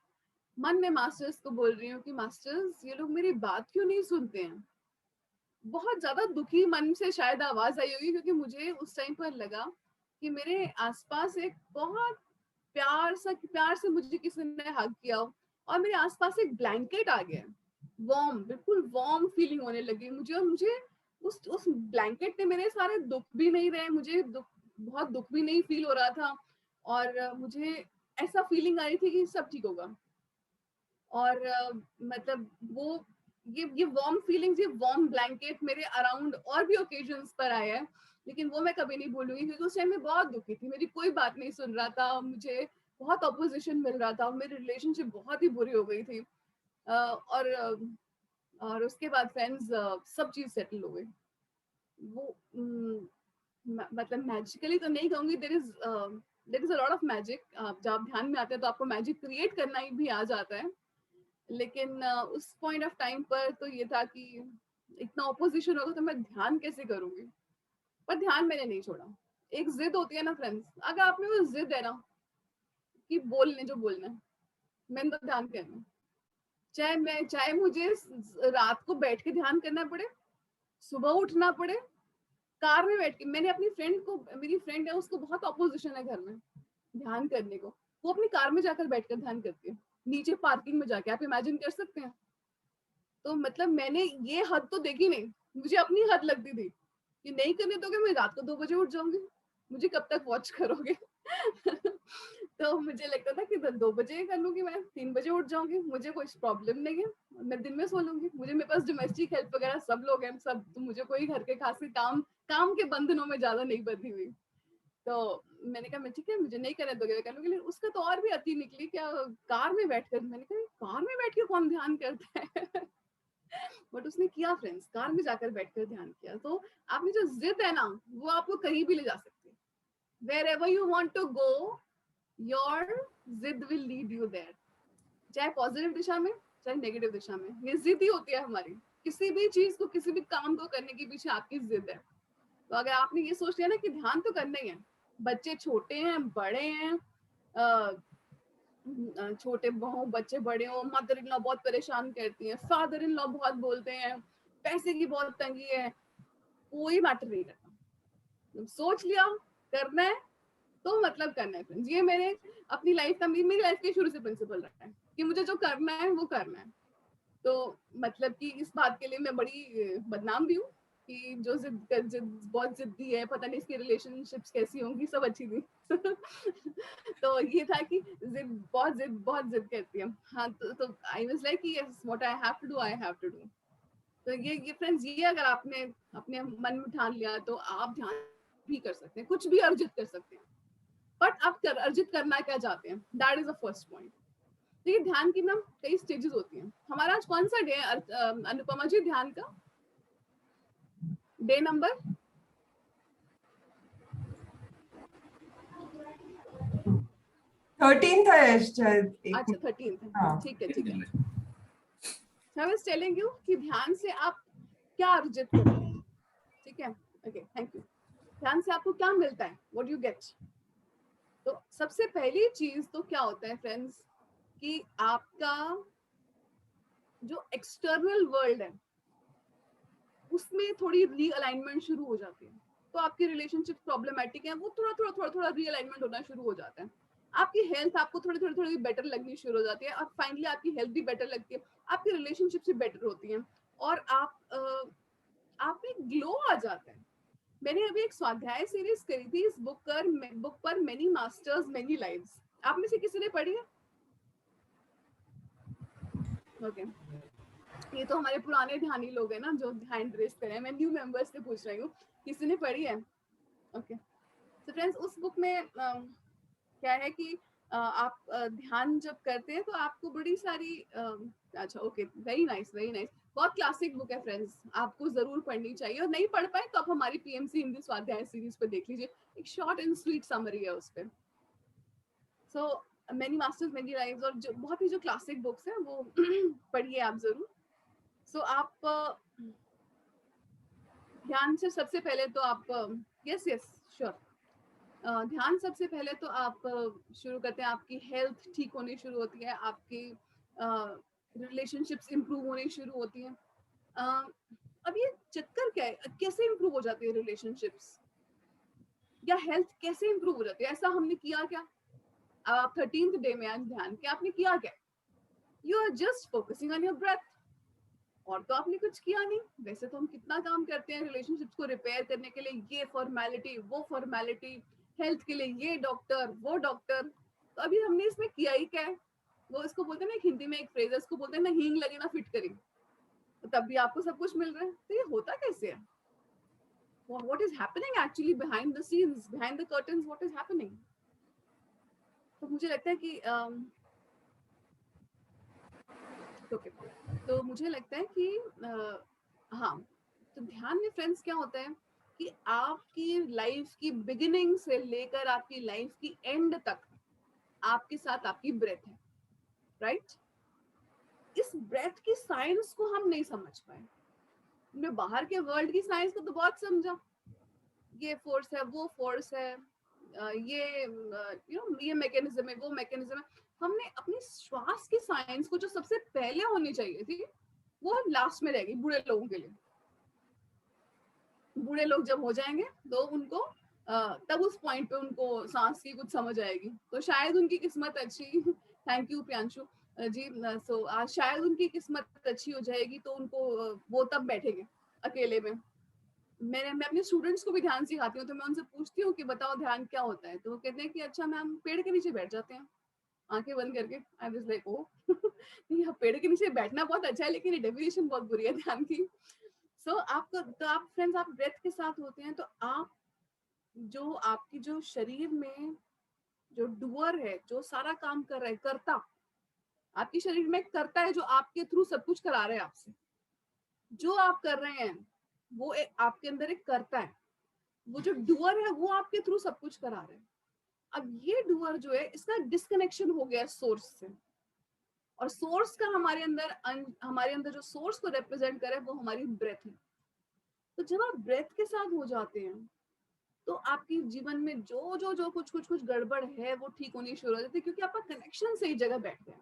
मन में मास्टर्स को बोल रही हूँ कि मास्टर्स ये लोग मेरी बात क्यों नहीं सुनते हैं। बहुत ज्यादा दुखी मन से शायद आवाज आई होगी, क्योंकि मुझे उस टाइम पर लगा कि मेरे आसपास एक बहुत प्यार से मुझे किसी ने हग किया, और मेरे आसपास एक ब्लैंकेट आ गया, बिल्कुल वार्म फीलिंग होने लगी मुझे। और मुझे उस ब्लैंकेट ने मेरे सारे दुख भी नहीं रहे, मुझे बहुत दुख भी नहीं फील हो रहा था, और मुझे ऐसा फीलिंग आ रही थी कि सब ठीक होगा। और मतलब वो ये वार्म फीलिंग्स, ये वार्म ब्लैंकेट मेरे अराउंड और भी ओकेजन्स पर आया है, लेकिन वो मैं कभी नहीं भूलूंगी, क्योंकि उस टाइम में बहुत दुखी थी। मेरी कोई बात नहीं सुन रहा था, मुझे बहुत अपोजिशन मिल रहा था, मेरी रिलेशनशिप बहुत ही बुरी हो गई थी। और उसके बाद फ्रेंड्स सब चीज सेटल हो गई। वो मतलब मैजिकली तो नहीं कहूंगी, there is a lot of magic. जब आप ध्यान में आते हैं तो आपको मैजिक क्रिएट करना ही भी आ जाता है, लेकिन उस पॉइंट ऑफ टाइम पर तो ये था कि इतना ऑपोजिशन होगा तो मैं ध्यान कैसे करूंगी। पर ध्यान मैंने नहीं छोड़ा। एक जिद होती है ना फ्रेंड्स, अगर आप में वो जिद है ना कि बोलने जो बोलना है, मैंने तो ध्यान करना है। चाहे मुझे रात को बैठ के ध्यान करना पड़े, सुबह उठना पड़े, कार में बैठ के। मैंने अपनी फ्रेंड को, मेरी फ्रेंड है, उसको बहुत ऑपोजिशन है घर में ध्यान करने को। वो अपनी कार में जाकर बैठकर ध्यान करती है, नीचे पार्किंग में जाके। आप इमेजिन कर सकते हैं। तो मतलब मैंने ये हद तो देखी नहीं, मुझे अपनी हद लगती थी कि नहीं करने दोगे मैं रात को 2 बजे उठ जाऊंगी, मुझे कब तक वॉच करोगे। तो मुझे लगता था कि 2 बजे कर लूंगी, मैं 3 बजे उठ जाऊंगी, मुझे कोई प्रॉब्लम नहीं है, मैं दिन में सो लूंगी, मुझे मेरे पास डोमेस्टिक हेल्प वगैरह सब लोग हैं सब, तो मुझे कोई घर के खास काम के बंधनों में ज्यादा नहीं बंधी हुई। तो मैंने कहा मैं ठीक है, मुझे नहीं करने दोगे कर लूंगी। लेकिन उसका तो और भी अति निकली, क्या कार में बैठकर, मैंने कहा कार में बैठ के कौन ध्यान करता है बट उसने किया फ्रेंड्स, कार में जाकर बैठकर ध्यान किया। तो आपने जो जिद है ना, वो आपको कहीं भी ले जा सकती है। wherever you want to go, your जिद will lead you there, चाहे पॉजिटिव दिशा में चाहे नेगेटिव दिशा में। ये जिद ही होती है हमारी, किसी भी चीज को, किसी भी काम को करने के पीछे आपकी जिद है। तो अगर आपने ये सोच लिया ना कि ध्यान तो करना ही है, बच्चे छोटे हैं बड़े हैं, छोटे बहू बच्चे बड़े हो, मदर इन लॉ बहुत परेशान करती हैं, फादर इन लॉ बहुत बोलते हैं, पैसे की बहुत तंगी है, कोई मैटर नहीं करता। सोच लिया करना है तो मतलब करना है फ्रेंड्स। ये मेरे अपनी लाइफ का, मेरी लाइफ के शुरू से प्रिंसिपल रहा है कि मुझे जो करना है वो करना है। तो मतलब कि इस बात के लिए मैं बड़ी बदनाम भी हूँ कि जो जिद बहुत जिद्दी है, पता नहीं इसकी रिलेशनशिप्स कैसी होंगी, सब अच्छी थी तो ये था कि बहुत जिद करती है। हाँ, तो I was like yes, what I have to do I have to do. तो ये फ्रेंड्स, ये अगर आपने अपने मन में ठान लिया तो आप ध्यान भी कर सकते हैं, कुछ भी अर्जित कर सकते हैं। बट आप अर्जित करना क्या चाहते हैं, that is the first point. तो ये ध्यान की ना कई स्टेजेस होती हैं। हमारा आज कौन सा डे है अनुपमा जी ध्यान का? डे नंबर 13th है शायद। अच्छा 13th। हाँ। ठीक है। I was telling you कि ध्यान से आप क्या अर्जित करते हैं, ठीक है? Okay, thank you. ध्यान से आपको क्या मिलता है, व्हाट यू गेट? तो सबसे पहली चीज तो क्या होता है फ्रेंड्स कि आपका जो एक्सटर्नल वर्ल्ड है उसमें थोड़ी रीअलाइनमेंट शुरू हो जाती है। तो आपकी रिलेशनशिप प्रॉब्लमेटिक है, वो थोड़ा रीअलाइनमेंट होना शुरू हो जाता है। आपकी हेल्थ आपको थोड़ी बेटर लगनी शुरू हो जाती है, और फाइनली आपकी हेल्थ भी बेटर लगती है, आपकी रिलेशनशिप भी बेटर होती है, और आप में ग्लो आ जाता है। मैंने अभी एक स्वाध्याय सीरीज करी थी इस बुक पर मेनी मास्टर्स मेनी लाइव्स। आप में से किसी ने पढ़ी है? ओके, ये तो हमारे पुराने ध्यानी लोग हैं ना जो ध्यान रेस कर रहे हैं। मैं न्यू मेंबर्स से पूछ रही हूँ, किसी ने पढ़ी है? ओके, तो फ्रेंड्स उस बुक में क्या है कि आप ध्यान जब करते हैं तो आपको बड़ी सारी अच्छा ओके, वेरी नाइस, बहुत क्लासिक बुक है फ्रेंड्स, आपको जरूर पढ़नी चाहिए। और नहीं पढ़ पाए तो आप हमारी पीएमसी हिंदी स्वाध्याय सीरीज पे देख लीजिए, एक शॉर्ट एंड स्वीट समरी है उस पे। So many masters many lives, और जो बहुत ही जो क्लासिक बुक्स हैं वो पढ़िए आप जरूर। सो आप ध्यान से सबसे पहले तो आप यस श्योर, ध्यान सबसे पहले तो आप शुरू करते हैं, आपकी हेल्थ ठीक होनी शुरू होती है, आपकी रिलेशनशिप्स इंप्रूव होनी शुरू होती हैं। अब ये चक्कर क्या है, कैसे इंप्रूव हो जाती है रिलेशनशिप्स या हेल्थ कैसे इंप्रूव हो जाती है? ऐसा हमने किया क्या? आप 13th डे में आज ध्यान के आपने किया क्या? You are just focusing on your breath, और तो आपने कुछ किया नहीं। वैसे तो हम कितना काम करते हैं रिलेशनशिप्स को रिपेयर करने के लिए, ये फॉर्मेलिटी वो फॉर्मेलिटी, हेल्थ के लिए ये डॉक्टर वो डॉक्टर। तो अभी हमने इसमें किया ही क्या है? वो इसको बोलते हैं ना, हिंदी में एक फ्रेज है, इसको बोलते हैं ना हींग लगे ना फिट करी। तो तब भी आपको सब कुछ मिल रहा है, तो ये होता कैसे है? What is happening actually behind the scenes, behind the curtains, what is happening? तो मुझे लगता है कि okay. तो मुझे लगता है कि हाँ, तो ध्यान में फ्रेंड्स क्या होता है कि आपकी लाइफ की बिगिनिंग से लेकर आपकी लाइफ की एंड तक आपके साथ आपकी ब्रेथ है, राइट? इस ब्रेथ की साइंस को हम नहीं समझ पाए। हमने बाहर के वर्ल्ड की साइंस को तो बहुत समझा, ये फोर्स है वो फोर्स है, ये मैकेनिज्म है वो मैकेनिज्म है। हमने अपनी श्वास की साइंस को जो सबसे पहले होनी चाहिए थी वो लास्ट में रह गई बूढ़े लोगों के लिए। बूढ़े लोग जब हो जाएंगे तो उनको तब उस पॉइंट पे उनको सांस की कुछ समझ आएगी, तो शायद उनकी किस्मत अच्छी थैंक यू प्रियांशु जी। सो आज शायद उनकी किस्मत अच्छी हो जाएगी तो उनको वो तब बैठेंगे अकेले में, मैं अपने स्टूडेंट्स को भी ध्यान सिखाती हूँ, तो मैं उनसे पूछती हूँ कि बताओ ध्यान क्या होता है, तो वो कहते हैं कि अच्छा मैम पेड़ के नीचे बैठ जाते हैं आंखें बंद करके। आई वाज लाइक ओ नहीं, पेड़ के नीचे बैठना बहुत अच्छा है, लेकिन ये डेफिनेशन बहुत बुरी है ध्यान की। सो आपको, तो आप फ्रेंड्स आप ब्रेथ के साथ होते हैं, तो आप जो आपकी जो शरीर में जो डूअर है, जो सारा काम कर रहा है, करता आपके शरीर में करता है, जो आपके थ्रू सब कुछ करा रहे हैं आपसे, जो आप कर रहे हैं वो आपके अंदर एक करता है, वो जो डूअर है वो आपके थ्रू सब कुछ करा रहे हैं। अब ये डूअर जो है, इसका डिस्कनेक्शन हो गया सोर्स से, और सोर्स का हमारे अंदर जो सोर्स को रिप्रेजेंट करे वो हमारी ब्रेथ है। तो जब आप ब्रेथ के साथ हो जाते हैं, तो आपके जीवन में जो कुछ गड़बड़ है वो ठीक होनी शुरू हो जाती है, क्योंकि आपका कनेक्शन सही जगह बैठ गया।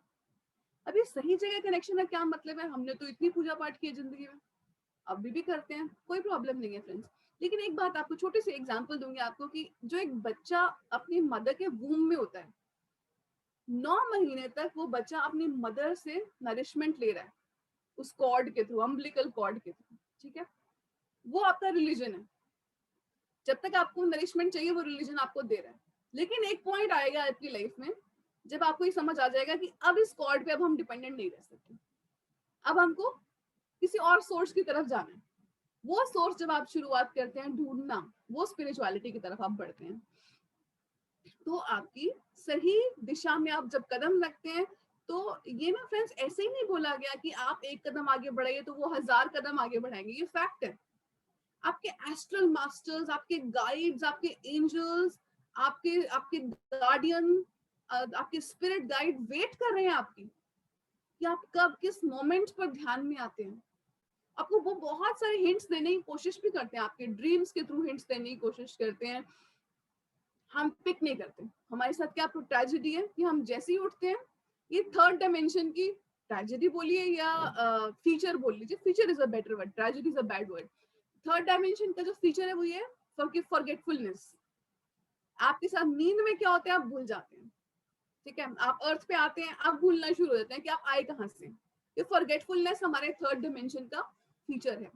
अब ये सही जगह कनेक्शन का क्या मतलब है? हमने तो इतनी पूजा पाठ की है जिंदगी में, अभी भी करते हैं, कोई प्रॉब्लम नहीं है फ्रेंड्स। लेकिन एक बात आपको छोटी सी एग्जांपल दूंगी आपको, कि जो एक बच्चा अपनी मदर के वूम में होता है, 9 महीने तक वो बच्चा अपनी मदर से नरिशमेंट ले रहा है, उस कॉर्ड के थ्रू, अम्बिलिकल कॉर्ड के थ्रू, ठीक है? वो आपका रिलीजन है। जब तक आपको नरिशमेंट चाहिए वो रिलीजन आपको दे रहा है। लेकिन एक पॉइंट आएगा आपकी लाइफ में जब आपको ये समझ आ जाएगा कि अब इस कॉर्ड पे अब हम डिपेंडेंट नहीं रह सकते, अब हमको किसी और सोर्स की तरफ जाना है। वो सोर्स जब आप शुरुआत करते हैं ढूंढना, वो स्पिरिचुअलिटी की तरफ आप बढ़ते हैं। तो आपकी सही दिशा में आप जब कदम रखते हैं, तो ये ना फ्रेंड्स ऐसे ही नहीं बोला गया कि आप एक कदम आगे बढ़ाइए तो वो 1000 कदम आगे बढ़ाएंगे, ये फैक्ट है। आपके एस्ट्रल मास्टर्स, आपके गाइड्स, आपके एंजल्स, आपके आपके गार्डियन, आपके स्पिरिट गाइड वेट कर रहे हैं आपकी, कि आप कब किस मोमेंट पर ध्यान में आते हैं। आपको वो बहुत सारे हिंट्स देने की कोशिश भी करते हैं, आपके ड्रीम्स के थ्रू हिंट्स देने की कोशिश करते हैं, हम पिक नहीं करते। हमारे साथ क्या ट्रेजेडी है कि हम जैसे ही उठते हैं, ये थर्ड डायमेंशन की ट्रेजेडी बोलिए या फीचर बोल लीजिए, feature is a better word, tragedy is a bad word. Third dimension का जो फीचर है वो ये फॉरगेटफुलनेस। आपके साथ नींद में क्या होता है, आप भूल जाते हैं, ठीक है? आप अर्थ पे आते हैं, आप भूलना शुरू हो जाते हैं कि आप आए कहाँ से। ये फॉरगेटफुलनेस हमारे थर्ड डायमेंशन का फीचर है।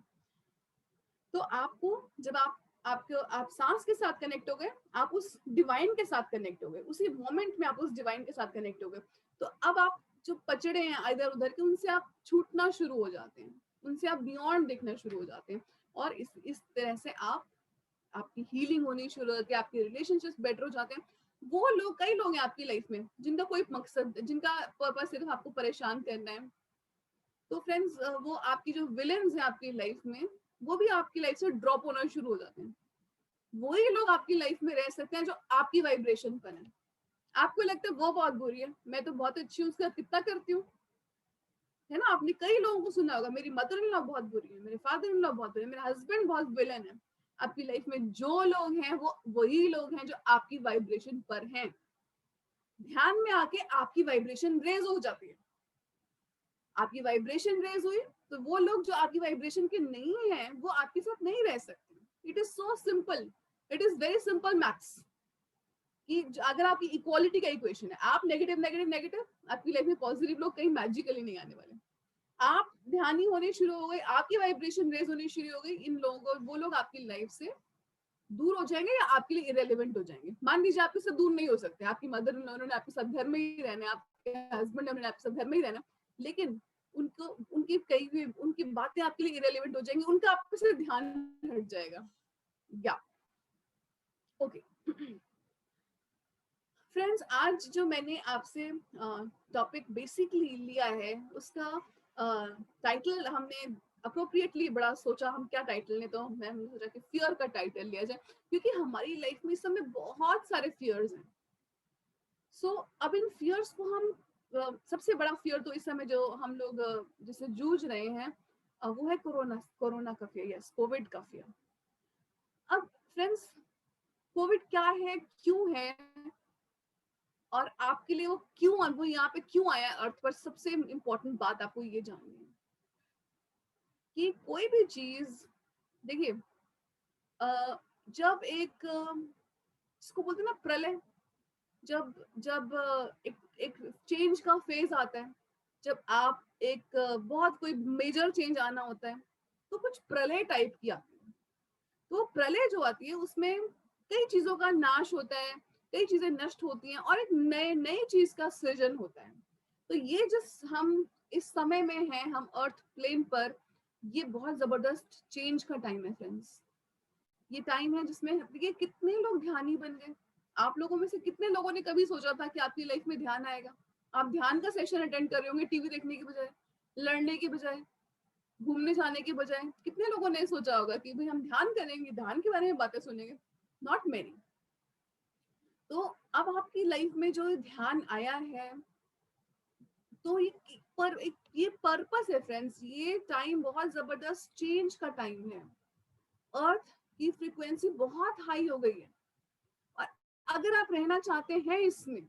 तो आपको जब आप सांस के साथ कनेक्ट हो गए, आप उस डिवाइन के साथ कनेक्ट हो गए, उसी मोमेंट में आप उस डिवाइन के साथ कनेक्ट हो गए, तो अब आप जो पचड़े हैं इधर उधर के, उनसे आप छूटना शुरू हो जाते हैं, उनसे आप बियॉन्ड देखना शुरू हो जाते हैं, और इस तरह से आपकी हीलिंग होनी शुरू हो जाती है, आपके रिलेशनशिप्स बेटर हो जाते हैं। वो लोग, कई लोग हैं आपकी लाइफ में जिनका कोई मकसद, जिनका पर्पस सिर्फ आपको परेशान करना है। तो फ्रेंड्स वो आपकी जो विलेंस है आपकी लाइफ में, वो भी आपकी लाइफ से ड्रॉप होना शुरू हो जाते हैं। वही लोग आपकी लाइफ में रह सकते हैं जो आपकी वाइब्रेशन पर है। आपको लगता है वो बहुत बुरी है, मैं तो बहुत अच्छी हूँ, उसका कितना करती हूँ, है ना? आपने कई लोगों को सुना होगा, मेरी मदर इन लॉ बहुत बुरी है, मेरे फादर इन लॉ बहुत बुरे, मेरा हस्बैंड बहुत विलन है। आपकी लाइफ में जो लोग हैं वो वही लोग हैं जो आपकी वाइब्रेशन पर हैं। ध्यान में आके आपकी वाइब्रेशन रेज हो जाती है। आपकी वाइब्रेशन रेज हुई तो वो लोग जो आपकी वाइब्रेशन के नहीं है वो आपके साथ नहीं रह सकते। It is so simple, it is very simple maths, कि अगर आपकी इक्वालिटी का इक्वेशन है, आप नेगेटिव नेगेटिव नेगेटिव, आपकी लाइफ में पॉजिटिव लोग कहीं मैजिकली नहीं आने वाले। आप ध्यानी होने शुरू हो गए, आपकी वाइब्रेशन रेज होनी शुरू हो गई, इन लोगों को, वो लोग आपकी लाइफ से दूर हो जाएंगे या आपके लिए इरेलीवेंट हो जाएंगे। मान लीजिए आपके साथ दूर नहीं हो सकते, आपकी मदर उन्होंने आपके साथ घर में ही रहना है, आपके हस्बैंड ने आपके साथ घर में ही रहना, लेकिन उनको उनकी कई भी उनकी बातें आपके लिए इरेलीवेंट हो जाएंगी, उनका आपके से ध्यान हट जाएगा। या ओके फ्रेंड्स, आज जो मैंने आपसे टॉपिक बेसिकली लिया है उसका टाइटल हमने अप्रोप्रिएटली बड़ा सोचा, हम क्या टाइटल ने, तो मैंने सोचा कि फियर का टाइटल लिया जाए, क्योंकि हमारी लाइफ में इस समय बहुत सारे फियर्स हैं। सो अब इन फियर्स को हम सबसे बड़ा फियर तो इस समय जो हम लोग जिससे जूझ रहे हैं वो है कोरोना का फियर, यस, कोविड का फियर। अब फ्रेंड्स, कोविड क्या है, क्यों है, और आपके लिए वो क्यों, और वो यहाँ पे क्यों आया अर्थ पर, सबसे इंपॉर्टेंट बात आपको ये जाननी है कि कोई भी चीज, देखिए जब एक इसको बोलते हैं ना प्रलय, जब जब एक चेंज का फेज आता है, जब आप एक बहुत कोई मेजर चेंज आना होता है, तो कुछ प्रलय टाइप की आती है। तो प्रलय जो आती है उसमें कई चीजों का नाश होता है, कई चीजें नष्ट होती हैं और एक नई चीज का सृजन होता है। तो ये जो हम इस समय में हैं, हम अर्थ प्लेन पर, ये बहुत जबरदस्त चेंज का टाइम है फ्रेंड्स। ये टाइम है जिसमें देखिए कितने लोग ध्यानी बन गए। आप लोगों में से कितने लोगों ने कभी सोचा था कि आपकी लाइफ में ध्यान आएगा? आप ध्यान का सेशन अटेंड कर रहे होंगे टीवी देखने की बजाय, लड़ने की बजाय, घूमने जाने की बजाय। कितने लोगों ने सोचा होगा कि भाई हम ध्यान करेंगे, ध्यान के बारे में बातें सुनेंगे? Not many. तो अब आपकी लाइफ में जो ध्यान आया है, तो ये पर्पस है फ्रेंड्स। ये टाइम बहुत जबरदस्त चेंज का टाइम है। अर्थ की फ्रीक्वेंसी बहुत हाई हो गई है और अगर आप रहना चाहते हैं इसमें,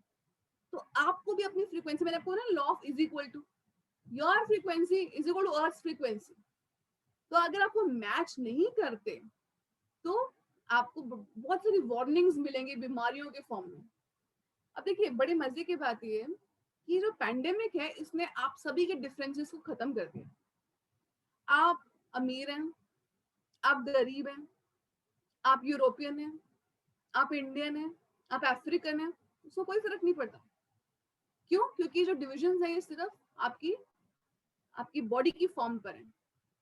तो आपको भी अपनी फ्रीक्वेंसी, मैंने आपको ना law of is equal to your frequency is equal to earth frequency. तो अगर आपको मैच नहीं करते तो आपको बहुत सारी वार्निंग्स मिलेंगी बीमारियों के फॉर्म में। अब देखिए बड़े मजे की बात ये है कि जो पैंडेमिक है इसने आप सभी के डिफरेंसेस को खत्म कर दिया। आप अमीर हैं, आप गरीब हैं, आप यूरोपियन हैं, आप इंडियन हैं, आप अफ्रीकन हैं, उसको कोई फर्क नहीं पड़ता। क्यों? क्योंकि जो डिविजन्स हैं ये सिर्फ आपकी बॉडी की फॉर्म पर है,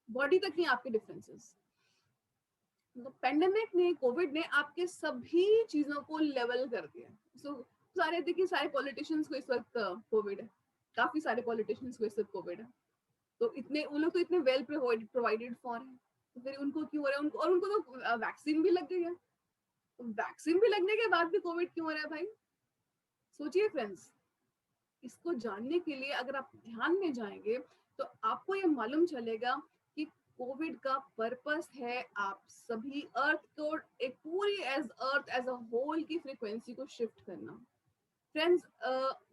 बॉडी तक नहीं आपके डिफरेंसेस। तो पैंडेमिक ने, कोविड ने आपके सभी चीजों को लेवल कर दिया। सारे देखिए सारे पॉलिटिशियंस को इस वक्त कोविड है, काफी सारे पॉलिटिशियंस को इस वक्त कोविड है। तो इतने उन लोग तो इतने वेल प्रोवाइडेड फॉर है, तो फिर उनको क्यों हो रहा है? उनको तो वैक्सीन भी लग गई है। तो वैक्सीन भी लगने के बाद भी कोविड क्यों हो रहा है भाई? सोचिए फ्रेंड्स। इसको जानने के लिए अगर आप ध्यान में जाएंगे तो आपको ये मालूम चलेगा कि कोविड का पर्पस है आप सभी अर्थ को एक पूरी अर्थ एज अ होल की फ्रीक्वेंसी को शिफ्ट करना। फ्रेंड्स,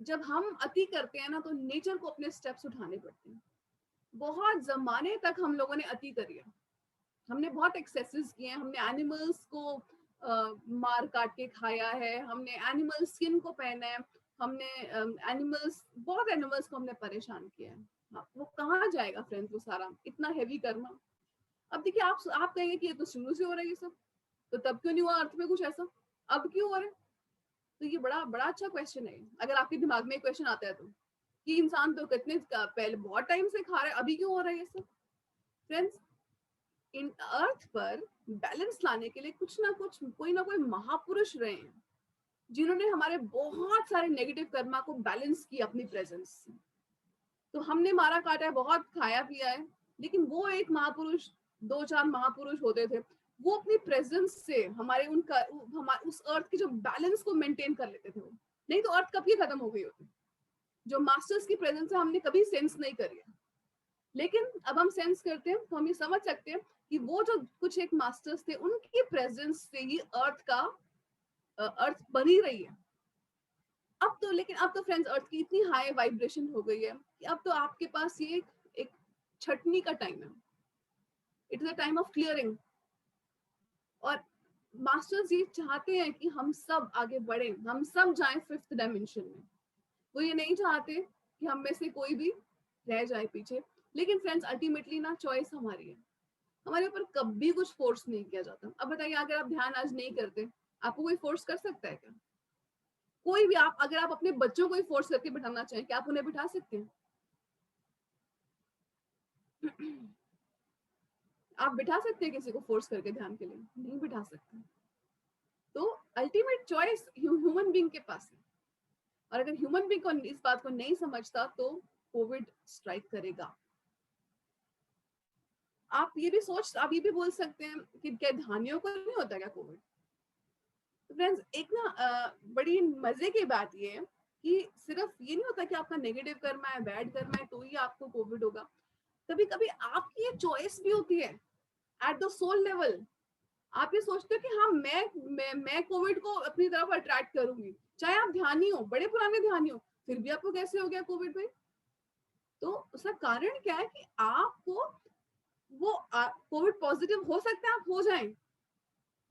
जब हम अति करते हैं ना तो नेचर को अपने स्टेप्स उठाने पड़ते हैं। बहुत जमाने तक हम लोगों ने अति करी है, हमने बहुत एक्सेसेस किए हैं, हमने एनिमल्स को मार काट के खाया है, हमने एनिमल स्किन को पहना है, हमने बहुत एनिमल्स को हमने परेशान किया है। हाँ, वो कहाँ जाएगा फ्रेंड्स वो सारा इतना हेवी करना? अब देखिए आप कहेंगे कि ये तो शुरू से हो रहा है ये सब, तो तब क्यों नहीं हुआ अर्थ में कुछ ऐसा, अब क्यों हो रहा है? तो ये बड़ा बड़ा अच्छा क्वेश्चन है। अगर आपके दिमाग में क्वेश्चन आता है तो कि इंसान तो कितने पहले बहुत टाइम से खा रहा है, अभी क्यों हो रहा है ये सब? फ्रेंड्स, इन अर्थ पर बैलेंस लाने के लिए कुछ ना कुछ, कोई ना कोई महापुरुष रहे हैं जिन्होंने हमारे बहुत सारे नेगेटिव कर्मा को बैलेंस किया अपनी प्रेजेंस से। तो हमने मारा काटा है, बहुत खाया पिया है, लेकिन वो एक महापुरुष, 2-4 महापुरुष होते थे, वो अपनी प्रेजेंस से हमारे उस अर्थ के जो बैलेंस को मेंटेन कर लेते थे। वो नहीं तो अर्थ कब की खत्म हो गई होती। जो मास्टर्स की प्रेजेंस है हमने कभी सेंस नहीं करी है, लेकिन अब हम सेंस करते हैं तो हम ये समझ सकते हैं कि वो जो कुछ एक मास्टर्स थे उनकी प्रेजेंस से ही अर्थ बनी रही है। अब तो फ्रेंड्स अर्थ की इतनी हाई वाइब्रेशन हो गई है कि अब तो आपके पास ये एक छटनी का टाइम है। It is a time of clearing. और मास्टर्स ये चाहते हैं कि हम सब आगे बढ़ें, हम सब जाएं 5th डायमेंशन में। वो ये नहीं चाहते कि हम में से कोई भी रह जाए पीछे। लेकिन फ्रेंड्स अल्टीमेटली ना चॉइस हमारी है, हमारे ऊपर कभी कुछ फोर्स नहीं किया जाता। अब बताइए अगर आप ध्यान आज नहीं करते, आपको कोई फोर्स कर सकता है क्या? कोई भी अगर आप अपने बच्चों को फोर्स करके बिठाना चाहें, क्या आप उन्हें बिठा सकते हैं? आप बिठा सकते हैं किसी को फोर्स करके ध्यान के लिए? नहीं बिठा सकते। तो अल्टीमेट चॉइस ह्यूमन बीइंग के पास है। और अगर ह्यूमन बीइंग को इस बात को नहीं समझता तो कोविड स्ट्राइक करेगा। आप ये भी बोल सकते हैं कि क्या ध्यानियों को नहीं होता क्या कोविड? तो फ्रेंड्स एक ना बड़ी मजे की बात ये है कि सिर्फ ये नहीं होता कि आपका नेगेटिव कर्मा है, बैड कर्मा है तो ही आपको कोविड होगा। कभी कभी आपकी ये चॉइस भी होती है एट द सोल लेवल। आप ये सोचते हो कि हाँ मैं कोविड को अपनी तरफ अट्रैक्ट करूंगी, चाहे आप ध्यानी हो, बड़े पुराने ध्यानी हो, फिर भी आपको कैसे हो गया कोविड भाई? तो उसका कारण क्या है कि आपको वो कोविड पॉजिटिव हो सकते हैं, आप हो जाएं,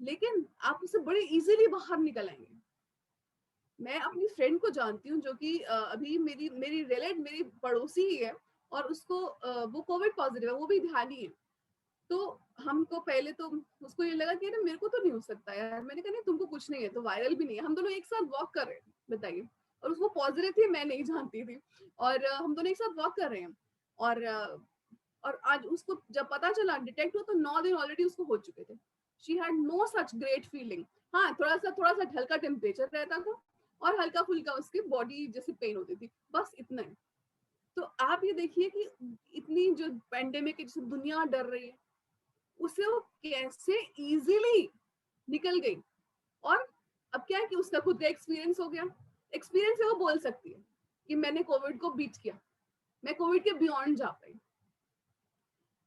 लेकिन आप उससे बड़े इजीली बाहर निकल आएंगे। मैं अपनी फ्रेंड को जानती हूँ जो कि अभी मेरी पड़ोसी ही है और उसको वो कोविड पॉजिटिव है, वो भी ध्यानी है। तो हमको पहले तो उसको ये लगा कि मेरे को तो नहीं हो सकता यार, मैंने कहा नहीं तुमको कुछ नहीं है, तो वायरल भी नहीं है। हम दोनों एक साथ वॉक कर रहे हैं, बताइए, और उसको पॉजिटिव थी, मैं नहीं जानती थी, और हम दोनों एक साथ वॉक कर रहे हैं, और आज उसको जब पता चला डिटेक्ट हुआ तो 9 दिन ऑलरेडी उसको हो चुके थे। She had no such great feeling. हाँ, थोड़ा सा हल्का टेम्परेचर रहता था और हल्का फुल्का उसकी बॉडी जैसे पेन होती थी, बस इतना ही। तो आप ये देखिए कि इतनी जो पेंडेमिक की जिससे दुनिया डर रही है, उसे वो कैसे इजीली निकल गई। और अब क्या है कि उसका खुद का एक्सपीरियंस हो गया, एक्सपीरियंस है वो बोल सकती है कि मैंने कोविड को बीट किया, मैं कोविड के बियॉन्ड जा पाई।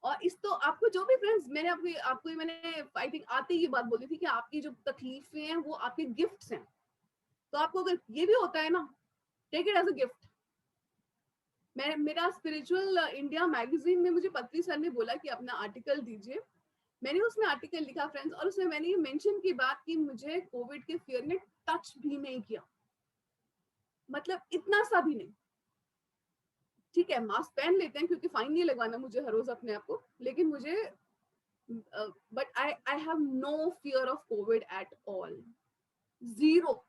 और इस तो आपको जो भी फ्रेंड्स, मैंने आपको मैंने आई थिंक आते ही बात बोली थी कि आपकी जो तकलीफें हैं वो आपके गिफ्ट्स हैं। तो आपको अगर ये भी होता है ना, take it as a gift. मेरा स्पिरिचुअल इंडिया मैगजीन में मुझे पत्री सर ने बोला कि अपना आर्टिकल दीजिए। मैंने उसमें आर्टिकल लिखा फ्रेंड्स, और उसमें मैंने ये मेंशन की बात कि मुझे कोविड के फियर ने टच भी नहीं किया, मतलब इतना सा भी नहीं। ठीक है, मास्क पहन लेते हैं क्योंकि फाइन नहीं लगवाना मुझे हर रोज अपने आप को, लेकिन मुझे but I have no fear of Covid at all, zero.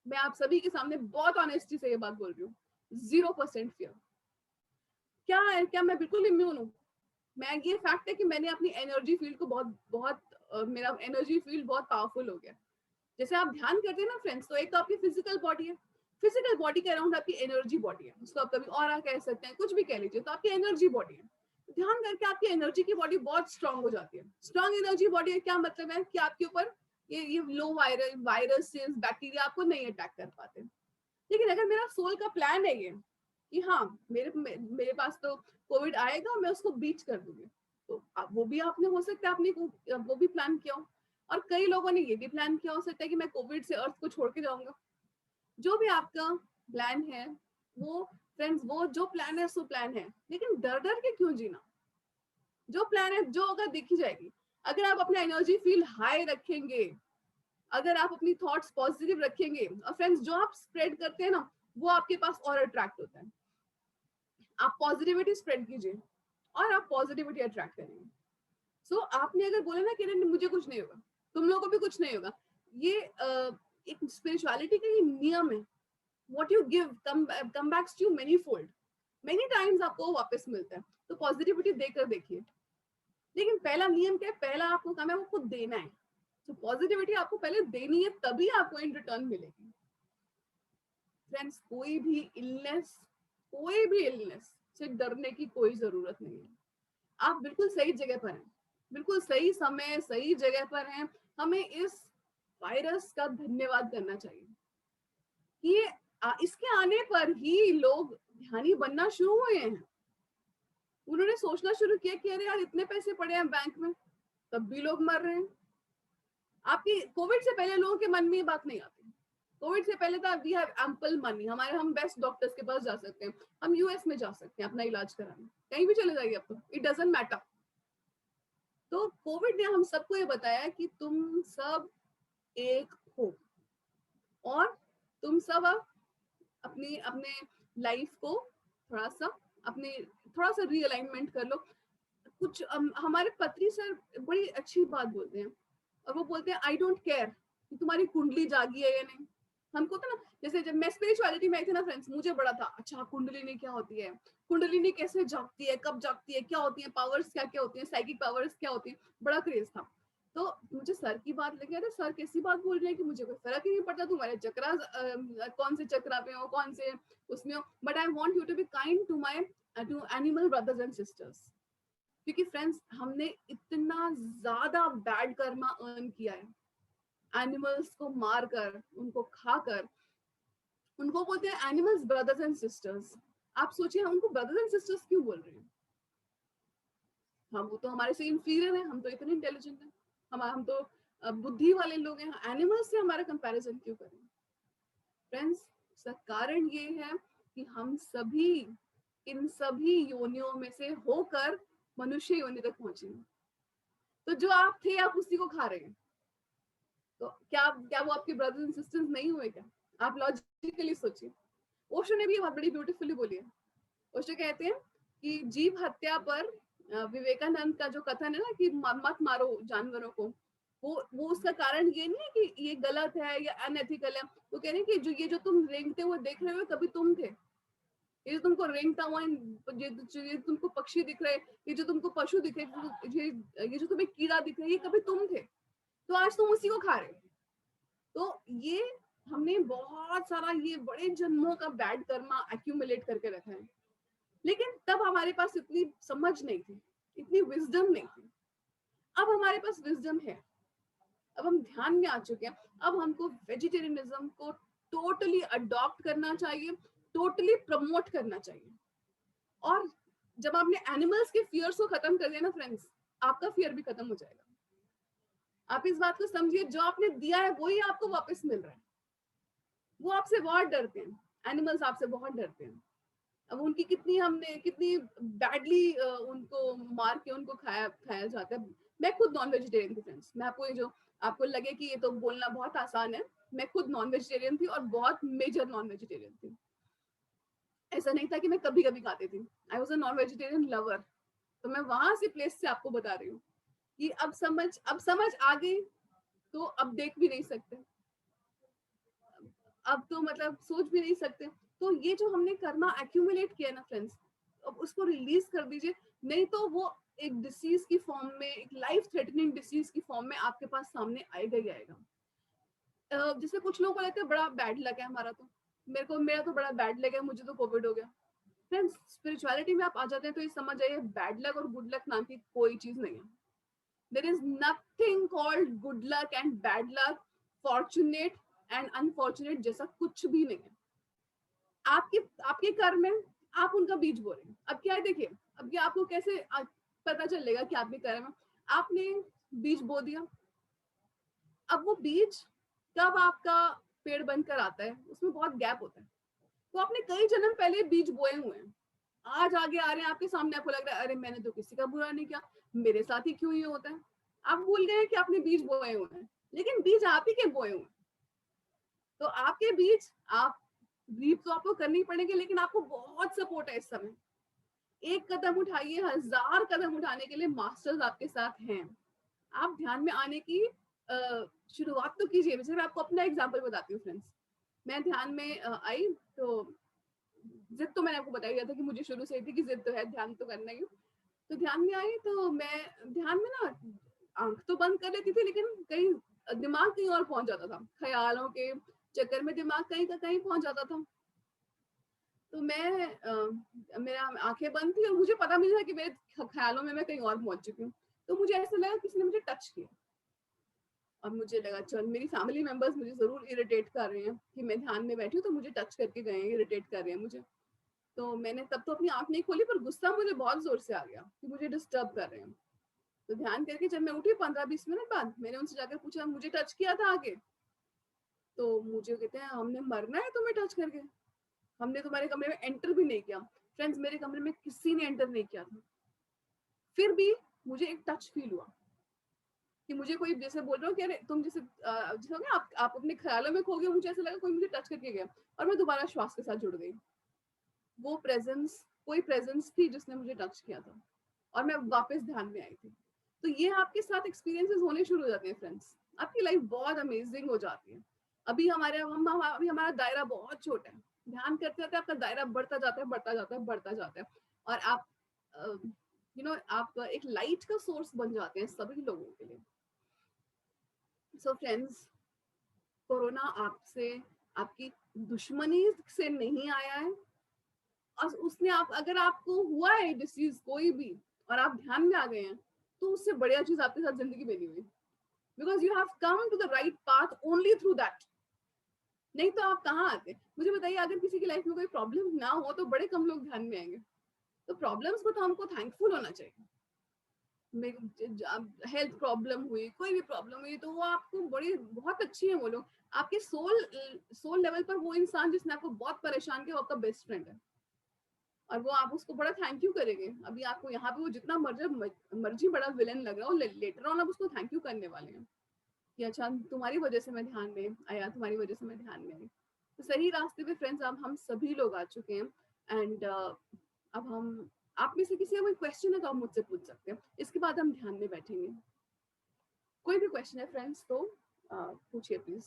मैं आप सभी के सामने बहुत ऑनेस्टी से ये बात बोल रही हूँ, 0% फियर। क्या है, क्या मैं बिल्कुल इम्यून हूँ? मैं, ये फैक्ट है कि मैंने अपनी एनर्जी फील्ड को बहुत मेरा एनर्जी फील्ड बहुत पावरफुल हो गया। जैसे आप ध्यान करते हैं ना फ्रेंड्स, तो एक तो आपकी फिजिकल बॉडी है, फिजिकल बॉडी के अराउंड आपकी एनर्जी बॉडी है, उसको आप कभी ऑरा कह सकते हैं, कुछ भी कह लीजिए, तो आपकी एनर्जी बॉडी है। ध्यान करके आपकी एनर्जी की बॉडी बहुत स्ट्रांग हो जाती है। स्ट्रांग एनर्जी बॉडी का क्या मतलब है कि आपके ऊपर ये लो वायरस बैक्टीरिया आपको नहीं अटैक कर पाते। लेकिन अगर मेरा सोल का प्लान है ये कि हाँ मेरे पास तो कोविड आएगा, मैं उसको बीट कर दूंगी, तो वो भी आपने हो सकता है आपने वो भी प्लान किया हो। और कई लोगों ने ये भी प्लान किया हो सकता है कि मैं कोविड से अर्थ को छोड़ के जाऊंगा। जो भी आपका प्लान है वो फ्रेंड्स, वो जो प्लान है सो प्लान है, लेकिन डर डर के क्यों जीना? जो प्लान है जो अगर देखी जाएगी, अगर आप अपना एनर्जी फील हाई रखेंगे, अगर आप अपनी थॉट्स पॉजिटिव रखेंगे, और फ्रेंड्स जो आप स्प्रेड करते हैं ना वो आपके पास और अट्रैक्ट होता है। आप पॉजिटिविटी स्प्रेड कीजिए और आप पॉजिटिविटी अट्रैक्ट करेंगे। सो आपने अगर बोला ना कि मुझे कुछ नहीं होगा, तुम लोगों को भी कुछ नहीं होगा, ये एक स्पिरिचुअलिटी का नियम है। What you give come backs to you many fold, many times आपको वापस मिलता है। तो पॉजिटिविटी देकर देखिए, लेकिन पहला नियम क्या है, पहला आपको काम है वो खुद देना है। तो पॉजिटिविटी आपको पहले देनी है, तभी आपको इन रिटर्न मिलेगी। फ्रेंड्स, कोई भी इलनेस से डरने की कोई जरूरत नहीं है। आप बिल्कुल सही जगह पर हैं, बिल्कुल सही समय सही जगह पर हैं। हमें इस वायरस का धन्यवाद करना चाहिए कि इसके आने पर ही लोग ध्यानी बनना शुरू हुए हैं। उन्होंने सोचना शुरू किया कि अरे यार इतने पैसे पड़े हैं बैंक में, तब भी लोग मर रहे हैं। आपकी कोविड से पहले लोगों के मन में ये बात नहीं आती। कोविड से पहले था वी हैव एम्पल मनी, हम बेस्ट डॉक्टर्स के पास जा सकते हैं, हम यूएस में जा सकते हैं अपना इलाज कराने, कहीं भी चले जाइए, अब तो इट डजंट मैटर। तो कोविड ने हम सबको ये बताया कि तुम सब एक हो, और तुम सब अपने लाइफ को थोड़ा सा रीअलाइनमेंट कर लो। कुछ हमारे पत्री सर बड़ी अच्छी बात बोलते हैं, और वो बोलते हैं आई डोंट केयर कि तुम्हारी कुंडली जागी है या नहीं। हमको तो ना, जैसे जब मैं स्पिरिचुअलिटी में आई थी ना फ्रेंड्स, मुझे बड़ा था अच्छा कुंडलिनी क्या होती है, कुंडलिनी कैसे जागती है, कब जागती है, क्या होती है पावर्स, क्या क्या होती है, साइकिक पावर्स क्या होती है, बड़ा क्रेज था। तो मुझे सर की बात लगी, अरे सर कैसी बात बोल रहे हैं कि मुझे कोई फर्क ही नहीं पड़ता तुम्हारे चक्रा कौन से चक्रा पे हो, कौन से उसमें हो, but I want you to be kind to animal brothers and sisters. क्योंकि फ्रेंड्स हमने इतना ज्यादा बैड कर्मा अर्न किया है, एनिमल्स को मारकर, उनको खाकर। उनको बोलते हैं एनिमल्स ब्रदर्स एंड सिस्टर्स। आप सोचिए हम उनको ब्रदर्स एंड सिस्टर्स क्यों बोल रहे हैं? वो तो हमारे से इंफीरियर है, हम तो इतने इंटेलिजेंट हैं, हम तो बुद्धि वाले लोग हैं, एनिमल्स से हमारा कंपैरिजन क्यों करें? फ्रेंड्स, इसका कारण ये है कि हम सभी इन सभी योनियों में से होकर मनुष्य योनि तक पहुंचे। तो जो आप थे आप उसी को खा रहे हैं, तो क्या वो आपके ब्रदर्स एंड सिस्टर्स नहीं हुए क्या? आप लॉजिकली सोचिए। ओशो ने भी बहुत बड़ी ब्यूटीफुली बोली है। ओशो कहते हैं कि जीव हत्या पर विवेकानंद का जो कथन है ना कि मत मारो जानवरों को, वो उसका कारण ये नहीं है कि ये गलत है या अनएथिकल है। वो कह रहे हैं कि ये जो तुम रेंगते हुए देख रहे हो कभी तुम थे, ये जो तुमको रेंगता हुआ, ये तुमको पक्षी दिख रहे, ये जो तुमको पशु दिख रहे, ये जो तुम्हें कीड़ा दिख रहा है, ये कभी तुम थे, तो आज तुम उसी को खा रहे हो। तो ये हमने बहुत सारा ये बड़े जन्मों का बैड कर्मा एक्यूमुलेट करके रखा है, लेकिन तब हमारे पास इतनी समझ नहीं थी, इतनी विजडम नहीं थी। अब हमारे पास विजडम है, अब हम ध्यान में आ चुके हैं। अब हमको वेजिटेरियनिज्म को टोटली अडॉप्ट करना चाहिए, टोटली प्रमोट करना चाहिए। और जब आपने एनिमल्स के फियर्स को खत्म कर दिया ना फ्रेंड्स, आपका फियर भी खत्म हो जाएगा। आप इस बात को समझिए, जो आपने दिया है वही आपको वापस मिल रहा है। वो आपसे बहुत डरते हैं, एनिमल्स आपसे बहुत डरते हैं। अब उनकी कितनी बैडली उनको मार के उनको खाया जाता है। मैं खुद नॉन वेजिटेरियन थी फ्रेंड्स, मैं आपको ये जो आपको लगे कि ये तो बोलना बहुत आसान है, मैं खुद नॉन वेजिटेरियन थी और बहुत मेजर नॉन वेजिटेरियन थी। ऐसा नहीं था कि मैं कभी कभी खाती थी, I was a non vegetarian lover. तो मैं वहां से प्लेस से आपको बता रही हूँ कि अब समझ आ गई, तो अब देख भी नहीं सकते, अब तो मतलब सोच भी नहीं सकते। तो ये जो हमने कर्मा एक्यूमुलेट किया ना फ्रेंड्स, अब उसको रिलीज कर दीजिए, नहीं तो वो एक डिसीज की फॉर्म में, एक लाइफ थ्रेटनिंग डिसीज की फॉर्म में आपके पास सामने आएगा ही आएगा। जैसे कुछ लोगों को लगता है बड़ा बैड लक है हमारा, तो मेरा तो बड़ा बैड लक है, मुझे तो कोविड हो गया। फ्रेंड्स, स्पिरिचुअलिटी में आप आ जाते हैं तो ये समझ आइए, बैड लक और गुड लक नाम की कोई चीज नहीं है। There is nothing called good luck and bad luck, fortunate and unfortunate जैसा कुछ भी नहीं है। आपके कर्म में आप उनका बीज बो रहे हैं। अब क्या है देखिए, अब ये आपको कैसे पता चलेगा कि आपके कर्म में आपने बीज बो दिया। अब वो बीज कब आपका पेड़ बनकर आता है, उसमें बहुत गैप होता है। तो आपने कई जन्म पहले बीज बोए हुए हैं, आज आगे आ रहे हैं आपके सामने, आपको लग रहा है अरे मैंने तो किसी का बुरा नहीं किया, मेरे साथ ही क्यों ये होता है। आप भूल गए कि आपने बीज बोए हुए हैं, लेकिन बीज आप ही के बोए हुए हैं। तो आपके बीज आप रीप तो आपको करनी पड़ेगी, लेकिन आपको बहुत सपोर्ट है इस समय। एक कदम उठाइए, 1000 कदम उठाने के लिए मास्टर्स आपके साथ हैं। आप ध्यान में आने की शुरुआत तो कीजिए। जैसे मैं आपको अपना एग्जांपल बताती हूँ फ्रेंड्स, मैं ध्यान में आई तो जिद तो मैंने आपको बता दिया था कि मुझे शुरू से ही थी कि जिद तो है, ध्यान तो करना ही। तो ध्यान में आई तो मैं ध्यान में ना आंख तो बंद कर लेती थी, लेकिन कहीं दिमाग कहीं और पहुंच जाता था, ख्यालों के चक्कर में दिमाग कहीं का कहीं पहुंच जाता था। तो मैं मेरा आंखें बंद थी और मुझे पता भी नहीं था कि मेरे ख्यालों में मैं कहीं और पहुंच चुकी हूँ। तो मुझे ऐसा लगा किसी ने मुझे टच किया, और मुझे लगा चल मेरी फैमिली मेंबर्स मुझे जरूर इरिटेट कर रहे हैं कि मैं ध्यान में बैठी हूँ तो मुझे टच करके गए, इरिटेट कर रहे हैं मुझे। तो मैंने तब तो अपनी आंख नहीं खोली, पर गुस्सा मुझे बहुत जोर से आ गया कि मुझे डिस्टर्ब कर रहे हैं। तो ध्यान करके जब मैं उठी 15-20 मिनट बाद, मैंने उनसे जाकर पूछा मुझे टच किया था आगे। तो मुझे कहते हैं हमने मरना है तुम्हें टच करके, हमने तुम्हारे कमरे में एंटर भी नहीं किया। फ्रेंड्स, मेरे कमरे में किसी ने एंटर नहीं किया था, फिर भी मुझे एक टच फील हुआ कि मुझे कोई जैसे बोल रहा हो कि अरे तुम जैसे जैसे हो गया आप अपने ख्यालों में खो गए। मुझे ऐसा लगा कोई मुझे टच करके गया, और मैं दोबारा श्वास के साथ जुड़ गई। वो प्रेजेंस, कोई प्रेजेंस थी जिसने मुझे टच किया था, और मैं वापस ध्यान में आई थी। तो ये आपके साथ एक्सपीरियंसेस होने शुरू हो जाते हैं फ्रेंड्स, आपकी लाइफ बहुत अमेजिंग हो जाती है। अभी हमारा दायरा बहुत छोटा है, ध्यान करते करते आपका दायरा बढ़ता जाता है, बढ़ता जाता है, बढ़ता जाता है, और आप आप एक लाइट का सोर्स बन जाते हैं सभी लोगों के लिए। सो फ्रेंड्स, कोरोना आपसे, आपकी दुश्मनी से नहीं आया है, और उसने अगर आपको हुआ है डिसीज कोई भी और आप ध्यान में आ गए हैं, तो उससे बढ़िया चीज आपके साथ जिंदगी में नहीं हुई, because you have come to the right path only through that. नहीं तो आप कहाँ आते। मुझे बताइए, अगर किसी की लाइफ में कोई प्रॉब्लम ना हो तो बड़े कम लोग ध्यान में आएंगे। तो प्रॉब्लम्स को तो हमको थैंकफुल होना चाहिए। हेल्थ प्रॉब्लम हुई, कोई भी प्रॉब्लम हुई, तो वो आपको बहुत अच्छी है वो लोग, आपके सोल लेवल पर वो इंसान जिसने आपको बहुत परेशान किया वो आपका बेस्ट फ्रेंड है, और वो आप उसको बड़ा थैंक यू करेंगे। अभी आपको यहाँ पे वो जितना मर्जी बड़ा विलन लग रहा हो, लेटर ऑन आप उसको थैंक यू करने वाले हैं कि अच्छा तुम्हारी वजह से मैं ध्यान में आया, तुम्हारी वजह से मैं ध्यान में आई। तो सही रास्ते पे फ्रेंड्स अब हम सभी लोग आ चुके हैं, एंड अब हम आप में से किसी का कोई क्वेश्चन है तो आप मुझसे पूछ सकते हैं, इसके बाद हम ध्यान में बैठेंगे। कोई भी क्वेश्चन है फ्रेंड्स तो पूछिए प्लीज।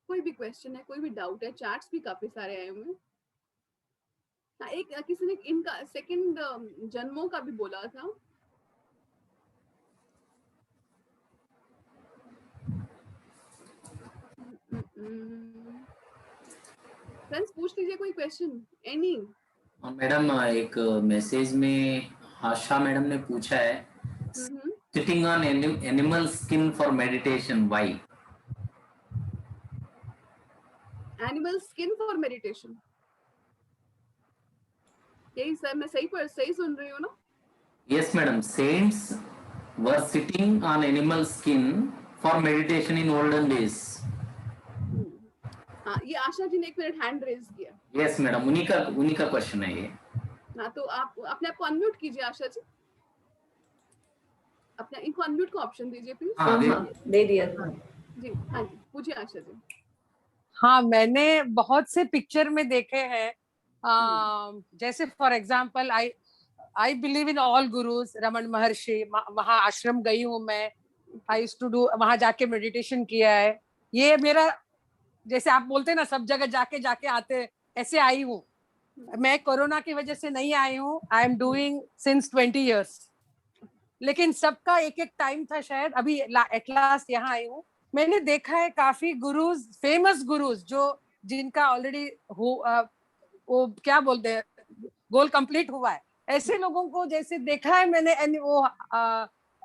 कोई भी क्वेश्चन है, कोई भी डाउट है, चैट्स भी काफी सारे आए हुए हैं। हाँ, एक किसी ने इनका सेकंड जन्मों का भी बोला था। फ्रेंड्स पूछ लीजिए कोई क्वेश्चन एनी। मैडम एक मैसेज में आशा मैडम ने पूछा है, sitting on animal skin for meditation why? Animal skin for meditation, यही सर मैं सही सुन रही हूँ ना? Yes madam, saints were sitting on animal skin for meditation in olden days. हाँ, ये आशा जी ने एक मिनट हैंड रेज किया। Yes madam, उन्हीं का क्वेश्चन है ये। हाँ, तो आप अपने आप को अनम्यूट कीजिए आशा जी, अपने इनको अनम्यूट का ऑप्शन दीजिए प्लीज। हाँ दे दिया जी। हाँ जी, पूछिए आशा जी। हाँ, मैंने बहुत से पिक्चर में देखे हैं, जैसे for example I believe in all gurus, Raman Maharshi, वहाँ आश्रम गई हूँ मैं, आई यूज्ड टू डू, वहाँ जाके मेडिटेशन किया है। ये मेरा, जैसे आप बोलते हैं ना सब जगह जाके आते, ऐसे आई हूँ मैं। कोरोना की वजह से नहीं आई हूँ, I am doing since 20 years, लेकिन सबका एक एक टाइम था शायद। अभी एट लास्ट यहाँ आई हूँ। मैंने देखा है काफी गुरुज, फेमस गुरुज, जो जिनका ऑलरेडी वो क्या बोलते हैं, गोल कंप्लीट हुआ है, ऐसे लोगों को जैसे देखा है मैंने। वो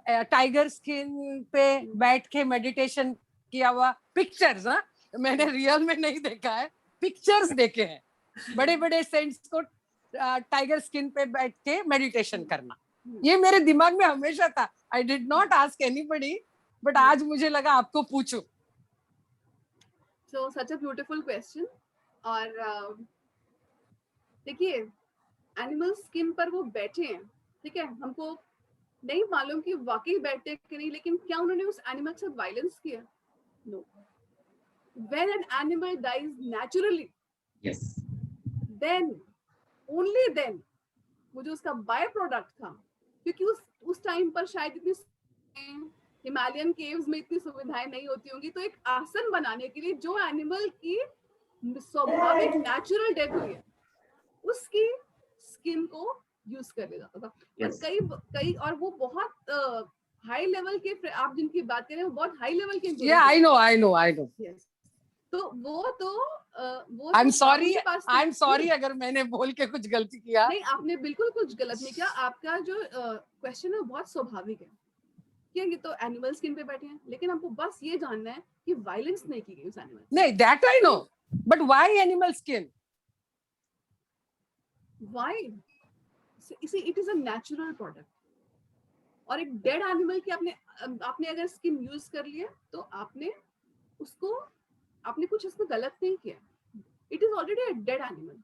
टाइगर स्किन पे बैठ के मेडिटेशन किया हुआ पिक्चर्स, मैंने रियल में नहीं देखा है, पिक्चर्स देखे हैं। बड़े बड़े सेंट्स को टाइगर स्किन पे बैठ के मेडिटेशन करना, ये मेरे दिमाग में हमेशा था। I did not ask anybody, but आज मुझे लगा आपको पूछूं। सो सच अ ब्यूटीफुल क्वेश्चन। और देखिए, एनिमल स्किन पर वो बैठे हैं, ठीक है, हमको नहीं मालूम कि वाकई बैठे कि नहीं, लेकिन क्या उन्होंने उस एनिमल के साथ वायलेंस किया? No. When an animal dies naturally, Yes. Then only then वो जो उसका बाय प्रोडक्ट था, क्योंकि उस टाइम पर शायद इतनी हिमालयन केव्स में इतनी सुविधाएं नहीं होती होंगी, तो एक आसन बनाने के लिए जो एनिमल की स्वाभाविक नेचुरल डेथ हुई है उसकी स्किन को यूज कर लिया जाता था। Yes. और कई और वो बहुत हाई लेवल के, आप जिनकी बात कर रहे हैं वो बहुत हाई लेवल के। Yeah, I know. Yes. तो वो I'm sorry अगर मैंने बोल के कुछ गलती किया। नहीं, आपने बिल्कुल कुछ गलत नहीं किया। आपका जो क्वेश्चन है बहुत स्वाभाविक है कि ये तो एनिमल स्किन पे बैठे हैं, लेकिन हमको बस ये जानना है कि वायलेंस नहीं की गई उस एनिमल। नहीं, that I know, but why animal skin? Why? It is a natural product, और एक डेड एनिमल की आपने अगर स्किन यूज कर लिया तो आपने कुछ इसमें गलत नहीं किया। It is already a dead animal,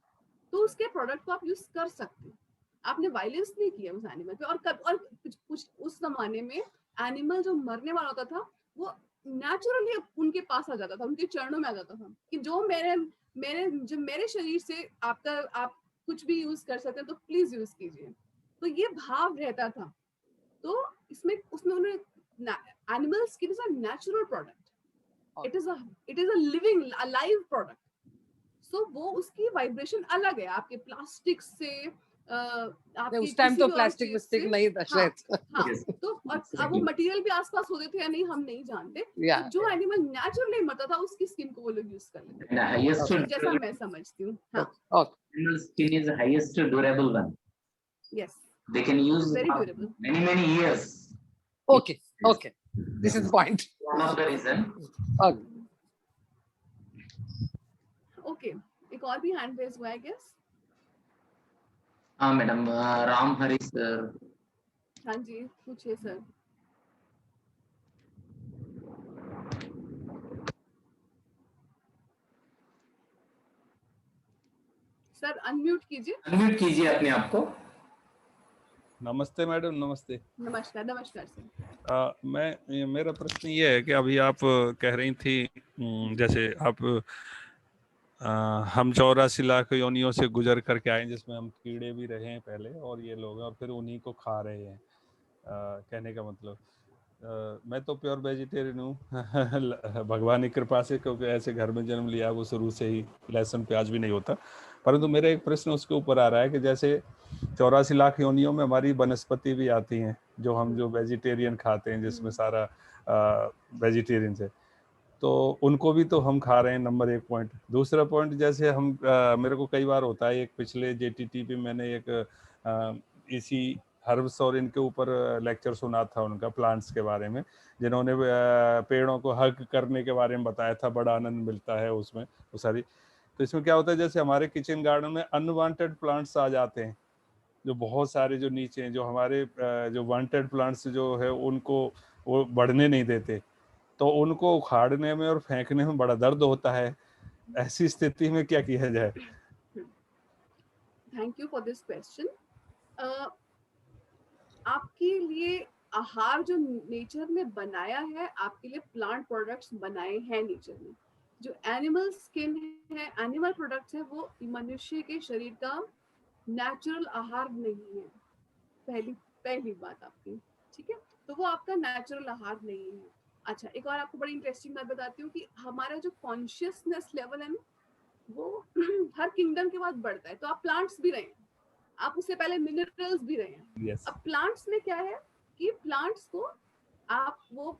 तो उसके प्रोडक्ट को आप यूज कर सकते हैं। आपने वायलेंस नहीं किया उस एनिमल पे। और कुछ उस जमाने में एनिमल जो मरने वाला होता था वो नेचुरली उनके पास आ जाता था, उनके चरणों में आ जाता था कि जो मेरे शरीर से आप कुछ भी यूज कर सकते हैं तो प्लीज यूज कीजिए। तो ये भाव रहता था। तो उसमें उन्होंने animal skin is a natural product, it is a living alive product. So वो उसकी वाइब्रेशन अलग है आपके प्लास्टिक से। आपके उस टाइम तो प्लास्टिक विस्टिक नहीं था शायद। हाँ, तो अब वो मटेरियल भी आसपास होते थे या नहीं हम नहीं जानते। Yeah. तो जो एनिमल नेचुरली मरता था उसकी स्किन को वो लोग यूज कर लेते थे, Highest जैसा मैं समझती हूँ। हाँ, animal skin is the highest durable one. Yes, They can use Very for durable. many years. Okay, this is the point. One of the reason. Okay. एक और भी हैंड रेज हुआ है गेस। हाँ मैडम, राम हरी सर। हाँ जी, पूछिए sir. Sir unmute कीजिए। Unmute कीजिए अपने आप को। नमस्ते मैडम, नमस्ते। नमस्कार सर। मेरा प्रश्न ये है कि अभी आप कह रही थी, जैसे आप हम 84 लाख योनियों से गुजर करके आए जिसमें हम कीड़े भी रहे हैं पहले और ये लोग हैं और फिर उन्हीं को खा रहे हैं। कहने का मतलब मैं तो प्योर वेजिटेरियन हूँ भगवान की कृपा से, क्योंकि ऐसे घर में जन्म लिया वो शुरू से ही लहसुन प्याज भी नहीं होता। परंतु मेरा एक प्रश्न उसके ऊपर आ रहा है कि जैसे 84 लाख योनियों में हमारी वनस्पति भी आती हैं जो हम जो वेजिटेरियन खाते हैं, जिसमें सारा वेजिटेरियन है, तो उनको भी तो हम खा रहे हैं, नंबर 1 पॉइंट। दूसरा पॉइंट, जैसे हम मेरे को कई बार होता है, एक पिछले JTT पे मैंने एक इसी हर्ब्स और इनके ऊपर लेक्चर सुना था उनका, प्लांट्स के बारे में, जिन्होंने पेड़ों को हग करने के बारे में बताया था, बड़ा आनंद मिलता है उसमें वो सारी। तो इसमें क्या होता है, जैसे हमारे किचन गार्डन में अनवांटेड प्लांट्स आ जाते हैं, जो बहुत सारे जो नीचे हैं, जो हमारे जो वांटेड प्लांट्स जो है उनको वो बढ़ने नहीं देते, तो उनको उखाड़ने में और फेंकने में बड़ा दर्द होता है। ऐसी स्थिति में क्या किया जाए? Thank you for this question. आपके लिए आहार जो नेचर ने बनाया है, आपके लिए प्लांट प्रोडक्ट्स बनाए हैं नेचर ने। जो एनिमल स्किन है, एनिमल प्रोडक्ट्स है, वो मनुष्य के शरीर का नेचुरल आहार नहीं है। पहली बात आपकी, ठीक है, तो वो आपका नेचुरल आहार नहीं है। अच्छा, एक और आपको बड़ी इंटरेस्टिंग बात बताती हूँ कि हमारा जो कॉन्शियसनेस लेवल है ना, वो हर किंगडम के बाद बढ़ता है। तो आप प्लांट्स भी रहे हैं, आप उससे पहले मिनरल्स भी रहे हैं। Yes. अब प्लांट्स में क्या है कि प्लांट्स को आप वो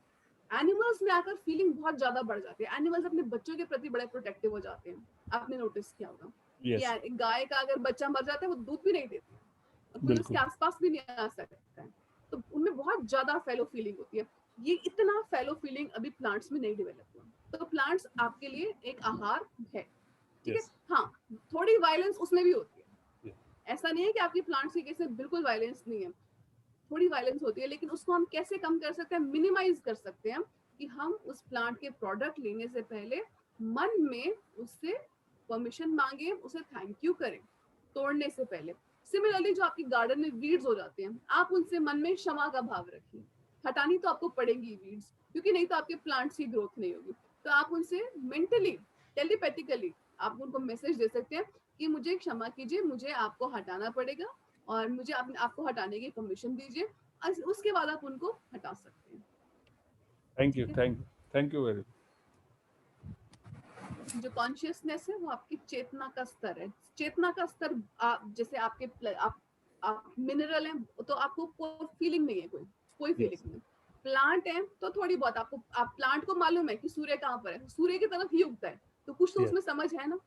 एनिमल्स में आकर फीलिंग बहुत ज्यादा बढ़ जाती है। एनिमल्स अपने बच्चों के प्रति बड़े प्रोटेक्टिव हो जाते हैं, आपने नोटिस किया होगा। Yes. यार गाय का अगर बच्चा मर जाता है, वो दूध भी नहीं देती और कोई उसके आसपास भी नहीं आ सकता है, तो उनमें बहुत ज्यादा फेलो फीलिंग होती है। ये इतना फेलो फीलिंग अभी प्लांट्स में नहीं डेवलप हुआ। तो प्लांट्स आपके लिए एक आहार है, ठीक है। हाँ, थोड़ी वायलेंस उसमें भी होती है, ऐसा नहीं है कि आपकी प्लांट्स के केस में बिल्कुल वायलेंस नहीं है, थोड़ी वायलेंस होती है, लेकिन उसको हम कैसे कम कर सकते हैं, मिनिमाइज कर सकते हैं, कि हम उस प्लांट के प्रोडक्ट लेने से पहले मन में उससे परमिशन मांगे, उसे थैंक यू करें तोड़ने से पहले। सिमिलरली जो आपकी गार्डन में वीड्स हो जाते हैं, आप उनसे मन में क्षमा का भाव रखिए। हटानी तो आपको पड़ेगी वीड्स, क्योंकि नहीं तो आपके प्लांट्स की ग्रोथ नहीं होगी। तो आप उनसे मेंटली, टेलीपैथिकली आप उनको मैसेज दे सकते हैं कि मुझे क्षमा कीजिए, मुझे आपको हटाना पड़ेगा और मुझे आपको हटाने की परमिशन दीजिए। उसके बाद आप उनको हटा सकते हैं। Thank you very. जो कॉन्शियसनेस है वो आपकी चेतना का स्तर है। चेतना का स्तर जैसे आपके आप मिनरल हैं तो आपको कोई फीलिंग नहीं है, कोई फीलिंग नहीं। प्लांट है तो थोड़ी बहुत आपको, आप प्लांट को मालूम है कि सूर्य कहाँ पर है, सूर्य की तरफ ही उगता है, तो कुछ तो उसमें समझ है ना।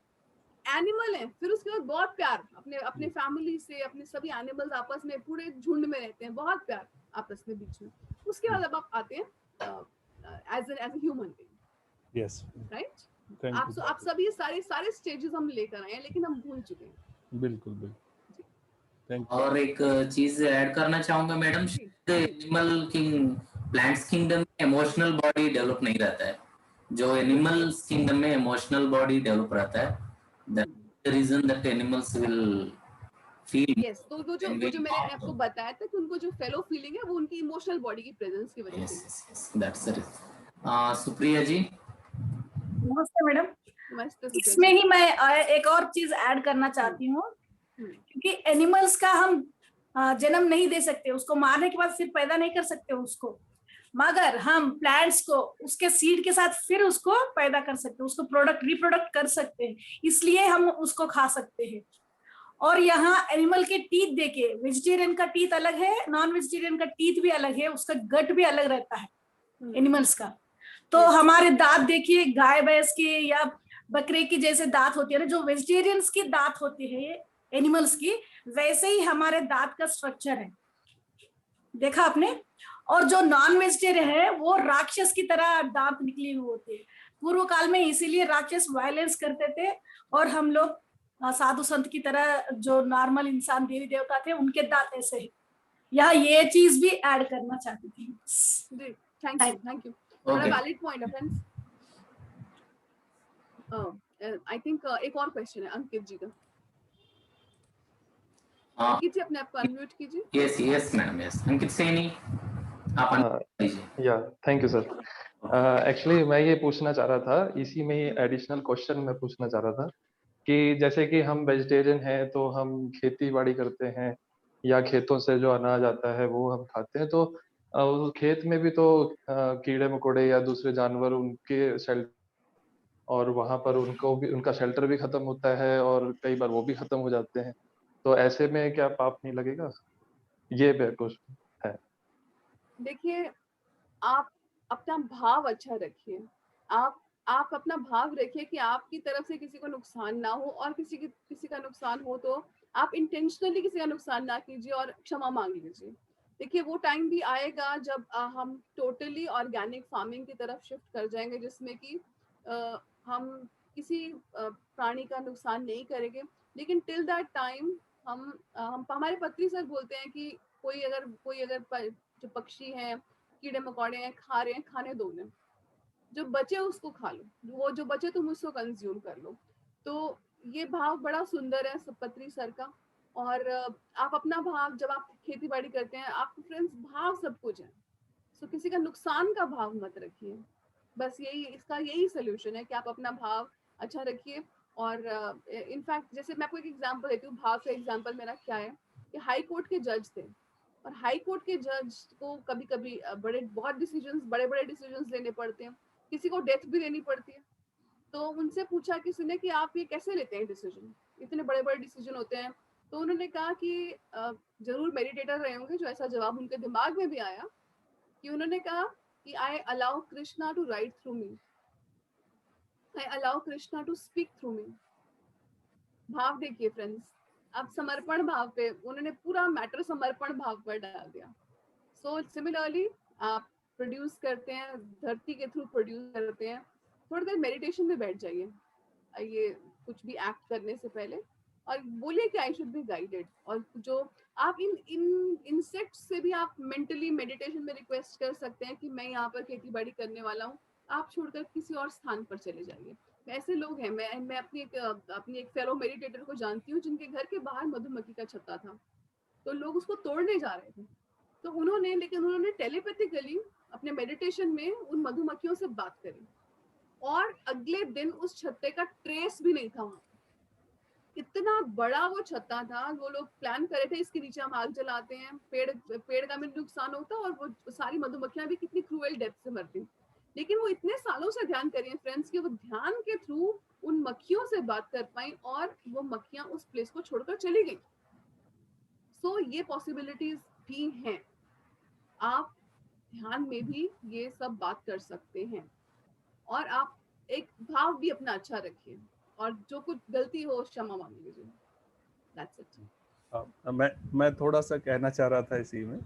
एनिमल है, फिर उसके बाद बहुत प्यार, अपने फैमिली से, अपने सभी एनिमल्स आपस में पूरे झुंड में रहते हैं, बहुत प्यार आपस में बीच में। उसके बाद अब आप आते हैं as a human being. Yes, right. आप सभी सारे स्टेजेस हम लेकर आए हैं, लेकिन हम भूल चुके हैं। बिल्कुल बिल्कुल। Thank you. और एक चीज ऐड करना चाहूंगा madam, animal king plants kingdom में इमोशनल बॉडी डेवलप नहीं रहता है, जो एनिमल्स किंगडम में इमोशनल बॉडी डेवलप रहता है। The reason that animals will feel. Yes, तो वो जो मैंने आपको बताया था कि उनको जो फेलो फीलिंग है वो उनकी इमोशनल बॉडी की प्रेजेंस की वजह से। Yes, that's it. Supriya ji. नमस्ते मैडम। नमस्ते। इसमें ही मैं एक और चीज ऐड करना चाहती हूँ, क्योंकि एनिमल्स का हम जन्म नहीं दे सकते, उसको मारने के बाद फिर पैदा नहीं कर सकते उसको, मगर हम प्लांट्स को उसके सीड के साथ फिर उसको पैदा कर सकते हैं, उसको रिप्रोडक्ट कर सकते हैं, इसलिए हम उसको खा सकते हैं। और यहाँ एनिमल के टीथ देखे, वेजिटेरियन का टीथ अलग है, नॉन वेजिटेरियन का टीथ भी अलग है, उसका गट भी अलग रहता है एनिमल्स का। तो हमारे दांत देखिए, गाय भैंस के या बकरे की जैसे दांत होती है ना, जो वेजिटेरियंस की दांत होती है एनिमल्स की, वैसे ही हमारे दांत का स्ट्रक्चर है, देखा आपने। और जो नॉन वेजिटेरियन है वो राक्षस की तरह दांत निकली हुए होते हैं। पूर्व काल में इसीलिए राक्षस वायलेंस करते थे, और हम लोग साधु संत की तरह जो नॉर्मल इंसान देवी देवता थे उनके दांत ऐसे है। यहाँ ये चीज भी ऐड करना चाहती थी। Thank you. बड़ा वैलिड पॉइंट है फ्रेंड्स। आई थिंक एक और क्वेश्चन है अंकित जी का। अंकित जी अपने आप को अनम्यूट कीजिए। Yes madam, yes. Ankit Saini, आप या थैंक यू सर। एक्चुअली मैं ये पूछना चाह रहा था, इसी में ही एडिशनल क्वेश्चन मैं पूछना चाह रहा था कि जैसे कि हम वेजिटेरियन हैं तो हम खेती बाड़ी करते हैं या खेतों से जो अनाज आता है वो हम खाते हैं, तो उस खेत में भी तो कीड़े मकोड़े या दूसरे जानवर उनके शेल्टर, और वहां पर उनको भी उनका शेल्टर भी खत्म होता है और कई बार वो भी खत्म हो जाते हैं, तो ऐसे में क्या पाप नहीं लगेगा? ये कुछ है। देखिए, आप अपना भाव अच्छा रखिए। आप अपना भाव रखिए कि आपकी तरफ से किसी को नुकसान ना हो, और किसी का नुकसान हो तो आप इंटेंशनली किसी का नुकसान ना कीजिए और क्षमा मांग लीजिए। देखिए, वो टाइम भी आएगा जब हम टोटली ऑर्गेनिक फार्मिंग की तरफ शिफ्ट कर जाएंगे, जिसमें कि हम किसी प्राणी का नुकसान नहीं करेंगे। लेकिन टिल दैट टाइम हम हमारे पत्री सर बोलते हैं कि कोई अगर जो पक्षी हैं, कीड़े मकोड़े हैं, खा रहे हैं, खाने दो उन्हें, जो बचे उसको खा लो, वो जो बचे तुम उसको कंज्यूम कर लो। तो ये भाव बड़ा सुंदर है पत्री सर का। और आप अपना भाव, जब आप खेती बाड़ी करते हैं, आपको फ्रेंड्स भाव सब कुछ है, सो किसी का नुकसान का भाव मत रखिए। बस इसका यही सोल्यूशन है कि आप अपना भाव अच्छा रखिए। और इनफैक्ट जैसे मैं आपको एक एग्जांपल देती हूँ, भाव का एग्जांपल मेरा क्या है कि हाई कोर्ट के जज थे, और हाई कोर्ट के जज को कभी कभी बड़े बड़े डिसीजंस लेने पड़ते हैं, किसी को डेथ भी लेनी पड़ती है। तो उनसे पूछा किसी ने कि आप ये कैसे लेते हैं डिसीजन, इतने बड़े बड़े डिसीजन होते हैं। तो उन्होंने कहा कि जरूर मेडिटेटर रहे होंगे, जो ऐसा जवाब उनके दिमाग में भी आया, कि उन्होंने कहा कि I allow Krishna to write through me, I allow Krishna to speak through me. भाव देखिए फ्रेंड्स, अब समर्पण भाव पे उन्होंने पूरा मैटर समर्पण भाव पर डाल दिया। सो सिमिलरली आप प्रोड्यूस करते हैं, धरती के थ्रू प्रोड्यूस करते हैं, थोड़ी देर मेडिटेशन में बैठ जाइए ये कुछ भी एक्ट करने से पहले, और बोलिए कि आई शुड बी गाइडेड। और जो आप इन इंसेक्ट से भी आप मेंटली मेडिटेशन में रिक्वेस्ट कर सकते हैं कि मैं यहाँ पर खेती बाड़ी करने वाला हूँ, आप छोड़कर किसी और स्थान पर चले जाइए। ऐसे लोग हैं, मैं अपनी एक फेलो मेडिटेटर को जानती हूँ, जिनके घर के बाहर मधुमक्खी का छत्ता था, तो लोग उसको तोड़ने जा रहे थे, तो उन्होंने टेलीपैथिकली अपने मेडिटेशन में उन मधुमक्खियों से बात करी, और अगले दिन उस छत्ते का ट्रेस भी नहीं था वहां। इतना बड़ा वो छत्ता था, वो लोग प्लान करे थे इसके नीचे हम आग जलाते हैं, पेड़ का भी नुकसान होता, और वो सारी मधुमक्खियां भी कितनी क्रूएल डेथ से मरती। लेकिन वो इतने सालों से ध्यान करिए फ्रेंड्स कि वो ध्यान के थ्रू उन मक्खियों से बात कर पाई, और वो मक्खियां उस प्लेस को छोड़कर चली गई। सो ये पॉसिबिलिटीज भी हैं, आप ध्यान में भी ये सब बात कर सकते हैं। और आप एक भाव भी अपना अच्छा रखिए, और जो कुछ गलती हो क्षमा मांग लीजिए। That's it. मैं थोड़ा सा कहना चाह रहा था इसी में।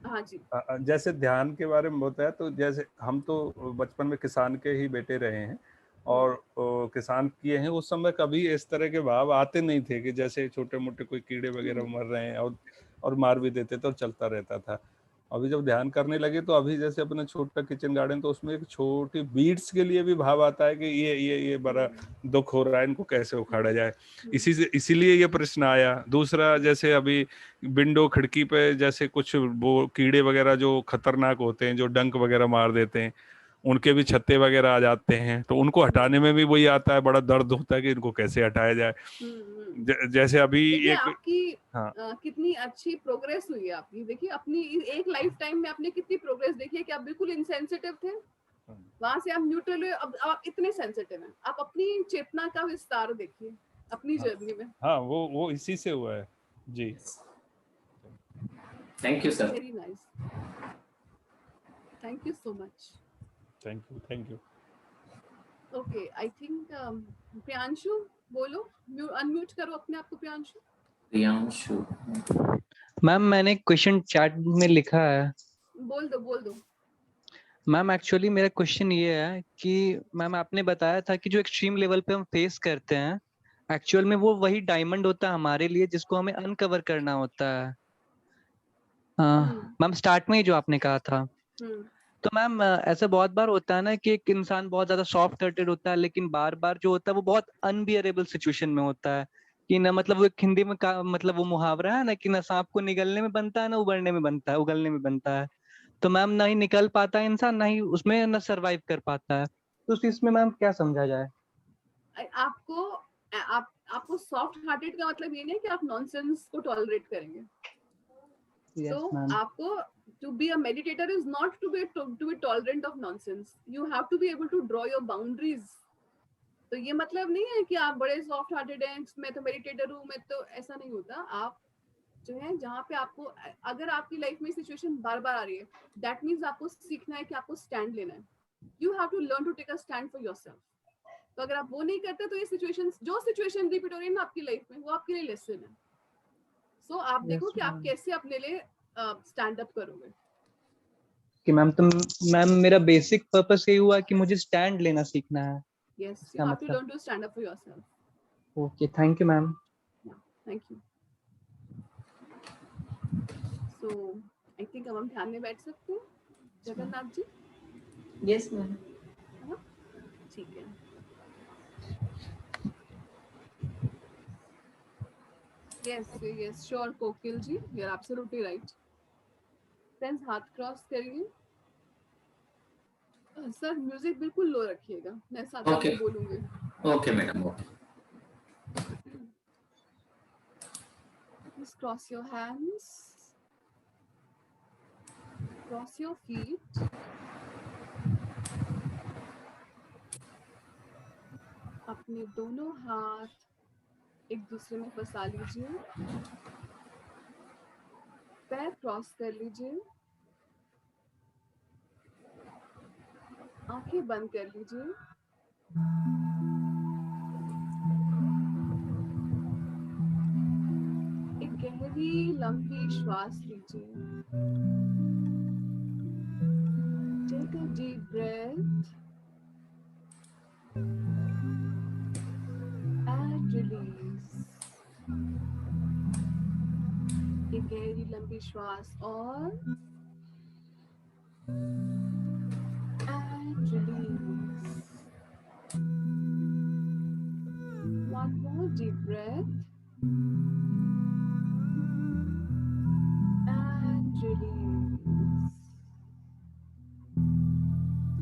हाँ जी। जैसे ध्यान के बारे में होता है, तो जैसे हम तो बचपन में किसान के ही बेटे रहे हैं, और किसान किए हैं, उस समय कभी इस तरह के भाव आते नहीं थे कि जैसे छोटे मोटे कोई कीड़े वगैरह मर रहे हैं और मार भी देते थे और चलता रहता था। अभी जब ध्यान करने लगे तो अभी जैसे अपना छोटा किचन गार्डन, तो उसमें एक छोटी बीड्स के लिए भी भाव आता है कि ये बड़ा दुख हो रहा है, इनको कैसे उखाड़ा जाए। इसीलिए ये प्रश्न आया। दूसरा, जैसे अभी विंडो खिड़की पे जैसे कुछ वो कीड़े वगैरह जो खतरनाक होते हैं, जो डंक वगैरह मार देते हैं, उनके भी छत्ते वगैरह आ जाते हैं, तो उनको हटाने में भी वही आता है, बड़ा दर्द होता है कि इनको कैसे हटाया जाए। जैसे अभी एक आपकी कितनी अच्छी प्रोग्रेस हुई है आपकी। देखिए अपनी एक लाइफ टाइम में आपने कितनी प्रोग्रेस देखी है कि आप बिल्कुल इनसेंसिटिव थे, वहां से आप न्यूट्रल हुए, अब आप इतने सेंसिटिव हैं। आप अपनी चेतना का विस्तार देखिए अपनी जर्नी में। हाँ, वो इसी से हुआ है जी। Thank you sir. Very nice, thank you so much. Thank you. Okay, I think Priyanshu बोलो, अनम्यूट करो अपने आप को। प्रियांशु। मैम मैंने क्वेश्चन चैट में लिखा है, बोल दो। मैम एक्चुअली मेरा क्वेश्चन ये है कि मैम आपने बताया था कि जो एक्सट्रीम लेवल पे हम फेस करते हैं, एक्चुअल में वो वही डायमंड होता है हमारे लिए, जिसको हमें अनकवर करना होता है। मैम स्टार्ट में ही जो आपने कहा था, तो मैम ऐसा बहुत बार होता है ना कि एक इंसान बहुत ज्यादा सॉफ्ट हार्टेड होता है, लेकिन बार बार जो होता है वो बहुत अनबियरेबल सिचुएशन में होता है कि ना, मतलब वो हिंदी में मतलब वो मुहावरा है ना कि ना सांप को निगलने में बनता है ना उगलने में बनता है। तो मैम ना ही निकल पाता है इंसान, ना ही उसमें ना सरवाइव कर पाता है। तो उस चीज में मैम क्या समझा जाए? आपको सॉफ्ट हार्टेड का मतलब ये नहीं कि आप नॉनसेंस को टॉलरेट करेंगे। Yes So ma'am. आपको to be a meditator is not to be tolerant of nonsense. You have to be able to draw your boundaries. तो ये मतलब नहीं है कि आप बड़े सॉफ्ट हार्टेड हैं, मैं तो मेडिटेटर हूँ, मैं तो, ऐसा नहीं होता। आप जो है जहाँ पे आपको, अगर आपकी लाइफ में सिचुएशन बार बार आ रही है, दैट मीन्स आपको सीखना है कि आपको स्टैंड लेना है। You have to learn to take a stand for yourself. तो अगर आप वो नहीं करते तो ये सिचुएशन, जो सिचुएशन रिपीट हो रही है ना आपकी लाइफ में, वो आपके लिए लेसन है। सो आप देखो कि आप कैसे अपने लिए स्टैंड अप करोगे। कि मैम, तो मैम मेरा बेसिक पर्पस ये हुआ कि मुझे स्टैंड लेना सीखना है। Yes, you have to learn to stand up for yourself. Okay, thank you ma'am. Thank you. So, I think अब हम ध्यान में बैठ सकते हैं, जगन्नाथ जी। Yes, ma'am. ठीक है। Yes, sure, Kokil ji, you're absolutely right. Friends, हाथ क्रॉस करिए। सर म्यूजिक बिल्कुल लो रखिएगा, मैं साथ में बोलूंगी। Okay madam, okay. Please cross your hands, cross your feet. अपने दोनों हाथ एक दूसरे में फंसा लीजिए, पैर क्रॉस कर लीजिए, आंखें बंद कर लीजिए। एक गहरी लंबी श्वास लीजिए। Take a deep breath and release. एक गहरी लंबी श्वास और and release. One more deep breath and release.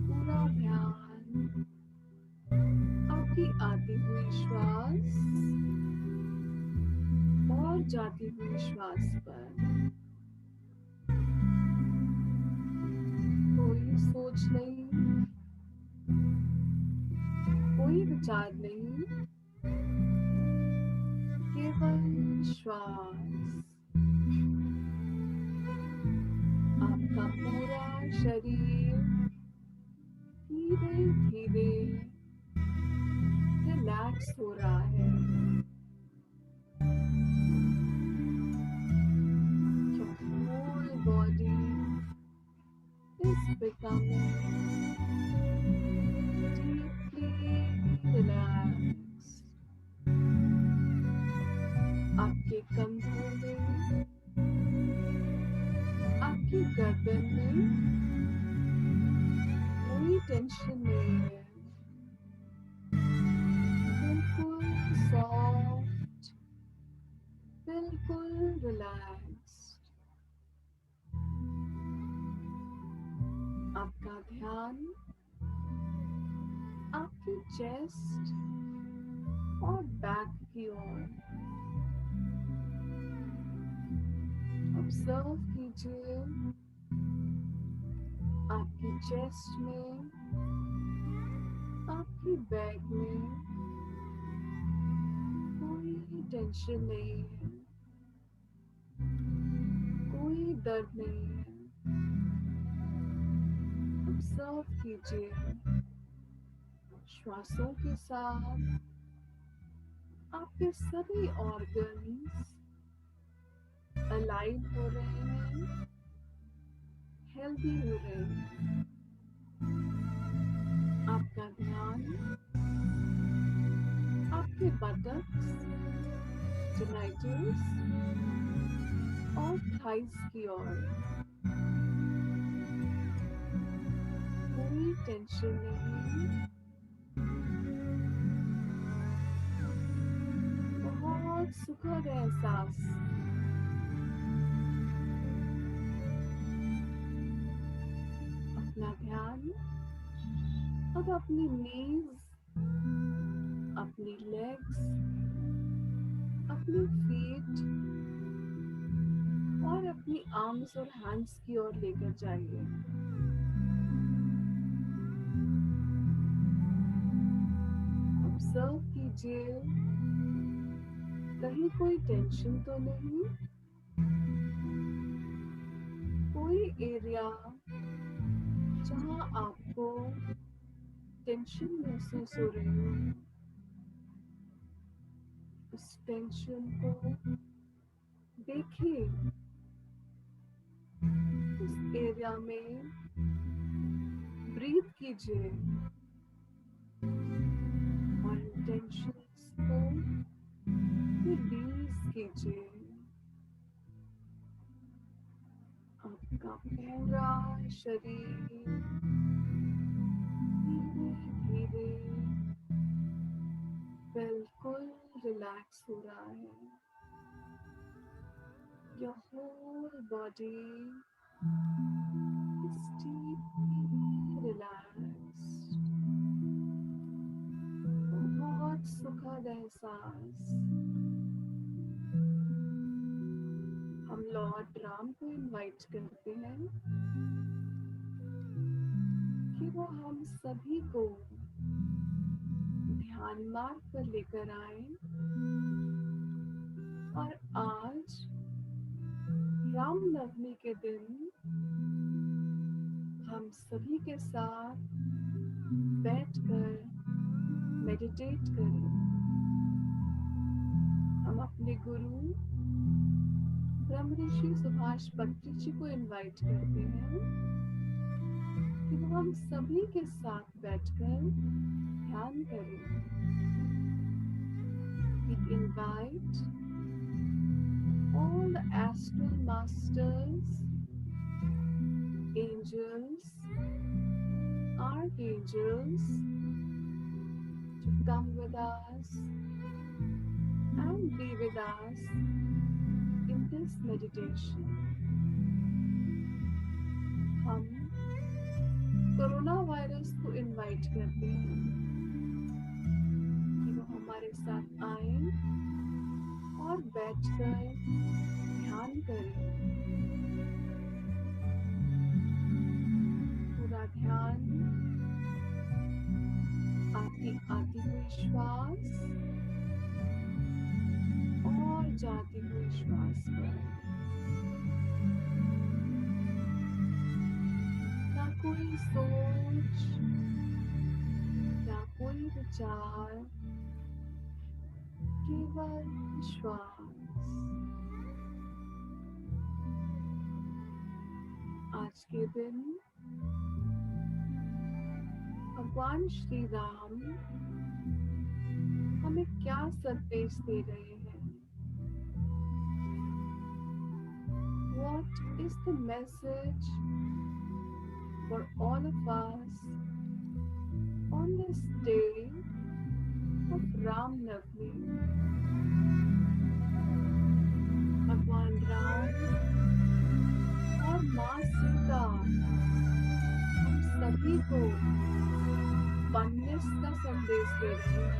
पूरा ध्यान आपकी आती हुई श्वास और जाती हुई श्वास पर। कोई सोच नहीं, कोई विचार नहीं, केवल श्वास। आपका पूरा शरीर धीरे धीरे रिलैक्स हो रहा है। Your whole body is becoming deeply relaxed. आपके कंधों में, आपकी गर्दन में कोई टेंशन नहीं है, बिल्कुल सॉफ्ट, बिल्कुल रिलैक्स्ड। आपका ध्यान आपकी चेस्ट और बैक की ओर। ऑब्जर्व कीजिए आपकी चेस्ट में, आपकी बैक में कोई टेंशन नहीं है, कोई दर्द नहीं है। ऑब्जर्व कीजिए श्वासों के साथ आपके सभी ऑर्गन्स अलाइन हो रहे हैं, हेल्दी हो रहे हैं। आपका ध्यान आपके बटक्स, जेनिटल्स और थाइस की ओर। कोई टेंशन नहीं, बहुत सुखद एहसास। अब अपनी नीज, अपनी लेग्स, अपनी फीट और अपनी आर्म्स और हैंड्स की ओर लेकर जाइए। ऑब्जर्व कीजिए कहीं कोई टेंशन तो नहीं, कोई एरिया जहां आपको टेंशन महसूस हो रही हो, उस टेंशन को देखिए। उस एरिया में ब्रीथ कीजिए और टेंशन्स को रिलीज कीजिए। आपका पूरा शरीर धीरे धीरे बिल्कुल रिलैक्स हो रहा है। Your whole body is deeply relaxed. बहुत सुखद एहसास। हम लॉर्ड राम को इनवाइट करते हैं कि वो हम सभी को ध्यान मार्ग पर लेकर आए और आज रामनवमी के दिन हम सभी के साथ बैठकर मेडिटेट करें। हम अपने गुरु ब्रह्म ऋषि सुभाष पत्री जी को इनवाइट करते हैं कि वो हम सभी के साथ बैठकर ध्यान करें। We invite all the astral masters, angels, archangels to come with us and be with us in this meditation. हम कोरोना वायरस को इनवाइट करते हैं कि वो हमारे साथ आए और बैठकर ध्यान करें। पूरा ध्यान आपकी आती हुई श्वास और जाती हुई श्वास पर। ना कोई सोच, ना कोई विचार, केवल श्वास। आज के दिन भगवान श्री राम हमें क्या संदेश दे रहे हैं? What is the message for all of us on this day of Ram Navami? भगवान राम और माँ सीता हम सभी को वननेस का संदेश दे रहे हैं।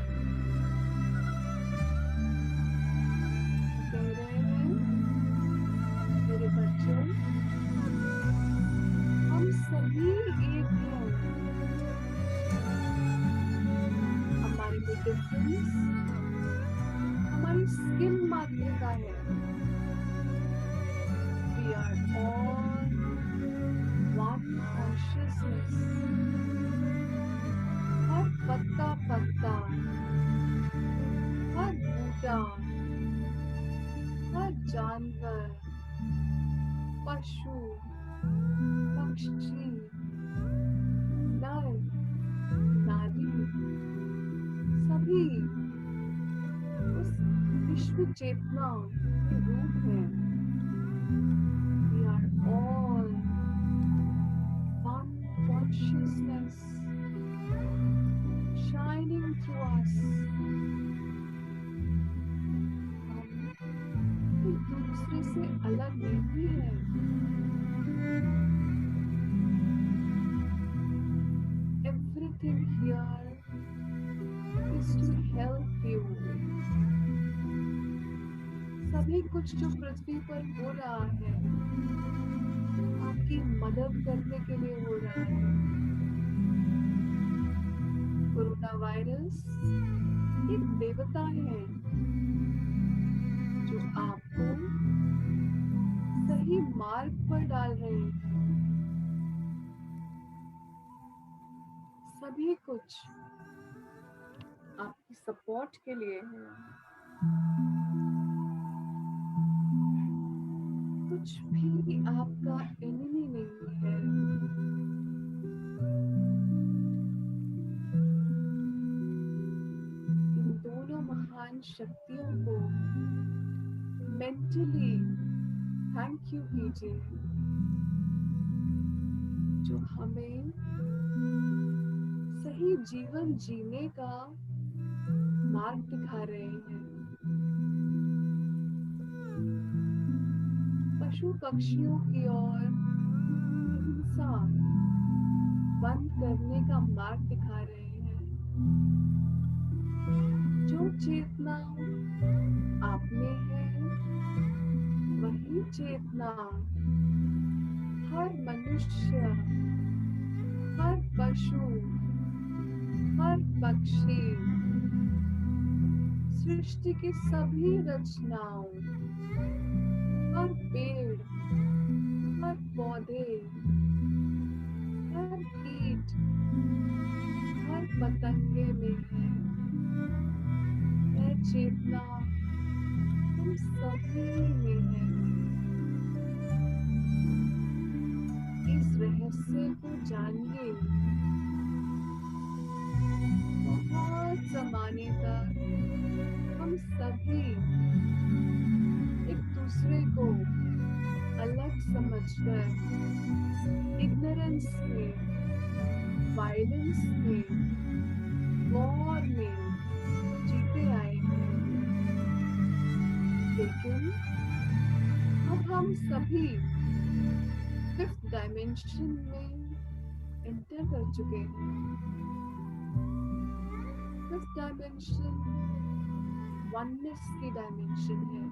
कह रहे हैं मेरे बच्चों, हम सभी एक हैं। हमारे में डिफरेंस हमारी स्किन मात्र का है। We are all one consciousness. हर पत्ता पत्ता, हर बूटा, हर जानवर, पशु, पक्षी, नर, नारी, सभी उस विश्व चेतना के रूप में। We are all one consciousness shining through us. हम एक दूसरे से अलग नहीं है। everything here is to help you. सभी कुछ जो पृथ्वी पर हो रहा है आपकी मदद करने के लिए हो रहा है। कोरोना वायरस एक देवता है जो आपको सही मार्ग पर डाल रहे हैं। सभी कुछ आपकी सपोर्ट के लिए है। कुछ भी आपका एनिमी नहीं है। इन दोनों महान शक्तियों को मेंटली थैंक यू कीजिए जो हमें सही जीवन जीने का मार्ग दिखा रहे हैं। पशु पक्षियों की ओर हिंसा बंद करने का मार्ग दिखा रहे हैं। जो चेतना आप में है वही चेतना हर मनुष्य, हर पशु, हर पक्षी, सृष्टि की सभी रचनाओं, हर पेड़, हर पौधे, हर कीट, हर पतंगे में है। यह चेतना हम सभी में है। इस रहस्य को जानिए। बहुत जमाने तक हम सभी एक दूसरे को अलग समझकर इग्नोरेंस में, वायलेंस में, वॉर में जीते आए हैं। लेकिन अब हम सभी 5th डायमेंशन में एंटर कर चुके हैं। 5th डायमेंशन वननेस की डायमेंशन है।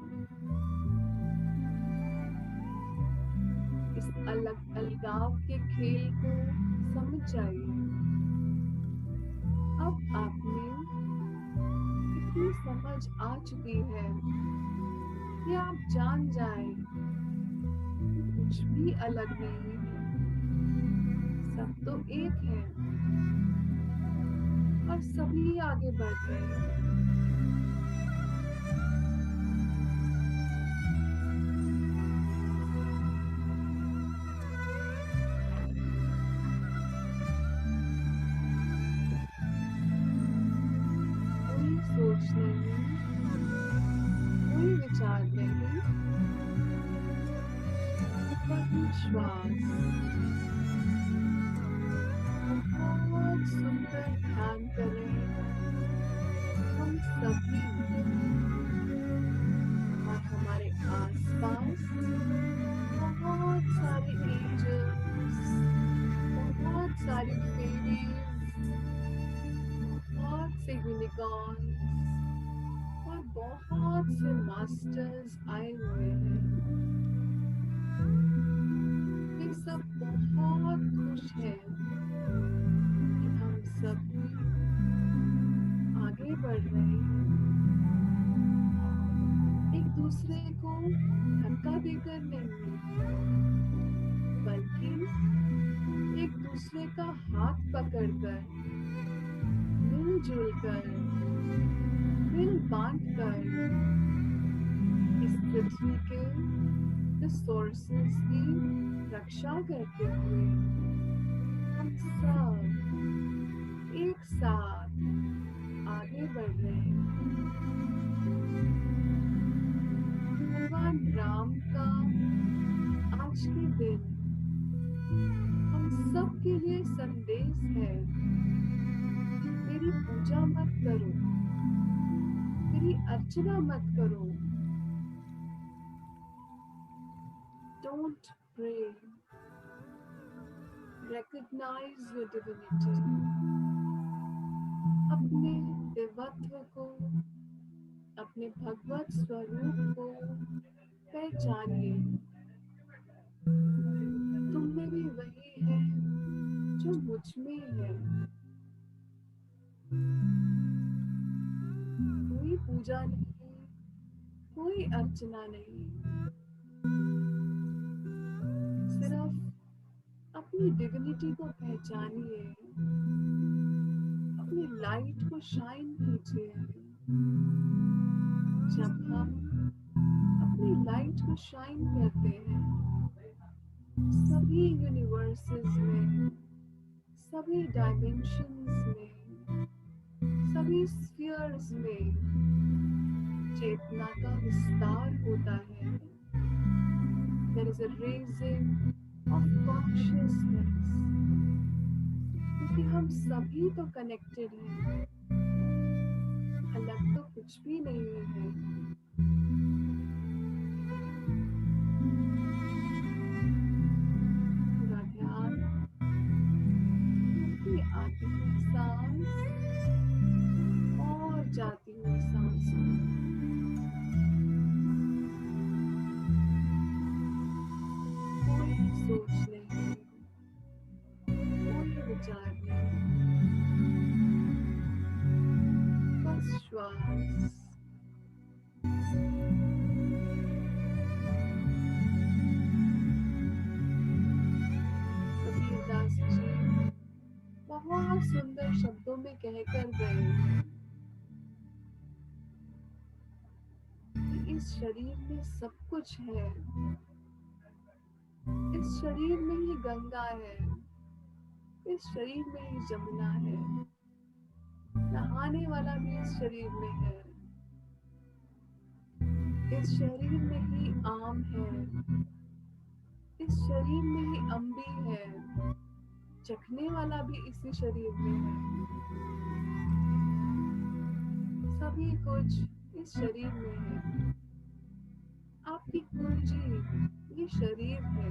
इस अलगाव के खेल को समझ जाइए। अब आप में इतनी समझ आ चुकी है कि आप जान जाएं कि कुछ भी अलग नहीं है, सब तो एक है और सभी आगे बढ़ रहे हैं। सोच नहीं, कोई विचार नहीं, वही श्वास। बहुत सुंदर ध्यान करें हम सभी और हमारे आसपास बहुत सारे एंजल्स, बहुत सारी फेरीज, बहुत से यूनिकॉर्न और बहुत से मास्टर्स आए हुए हैं। ये सब बहुत खुश हैं कि हम सब आगे बढ़ रहे हैं। एक दूसरे को धक्का देकर नहीं, बल्कि एक दूसरे का हाथ पकड़कर, मिलजुल कर, मिल बांट कर इस पृथ्वी के रिसोर्सेज की रक्षा करते हुए हम सब एक साथ आगे बढ़ रहे हैं। भगवान राम का आज के दिन हम सब के लिए संदेश है। मेरी पूजा मत करो, मेरी अर्चना मत करो। Don't pray. Recognize your divinity. अपने दिव्यत्व को, अपने भगवत स्वरूप को पहचानिए। तुम में भी वही है जो मुझ में है। कोई पूजा नहीं, कोई अर्चना नहीं, सिर्फ अपनी डिविनिटी को पहचानिए, अपनी लाइट को शाइन कीजिए। जब हम अपनी लाइट को शाइन करते हैं, सभी यूनिवर्सेस में, सभी डायमेंशंस में, सभी स्फीयर्स में चेतना का विस्तार होता है। There is a raising of consciousness, क्योंकि हम सभी तो कनेक्टेड हैं, अलग तो कुछ भी नहीं है। पूरा ध्यान अपनी आती हुई सांस और जाती हुई सांस में। कोई सोच नहीं, कोई विचार नहीं, बस श्वास। कबीरदास जी बहुत सुंदर शब्दों में कहकर गए कि इस शरीर में सब कुछ है। इस शरीर में ही गंगा है, इस शरीर में ही जमुना है, नहाने वाला भी इस शरीर में है। इस शरीर में ही आम है, इस शरीर में ही अम्बी है, चखने वाला भी इसी शरीर में है। सभी कुछ इस शरीर में है। आपकी कुंजी ये शरीर है,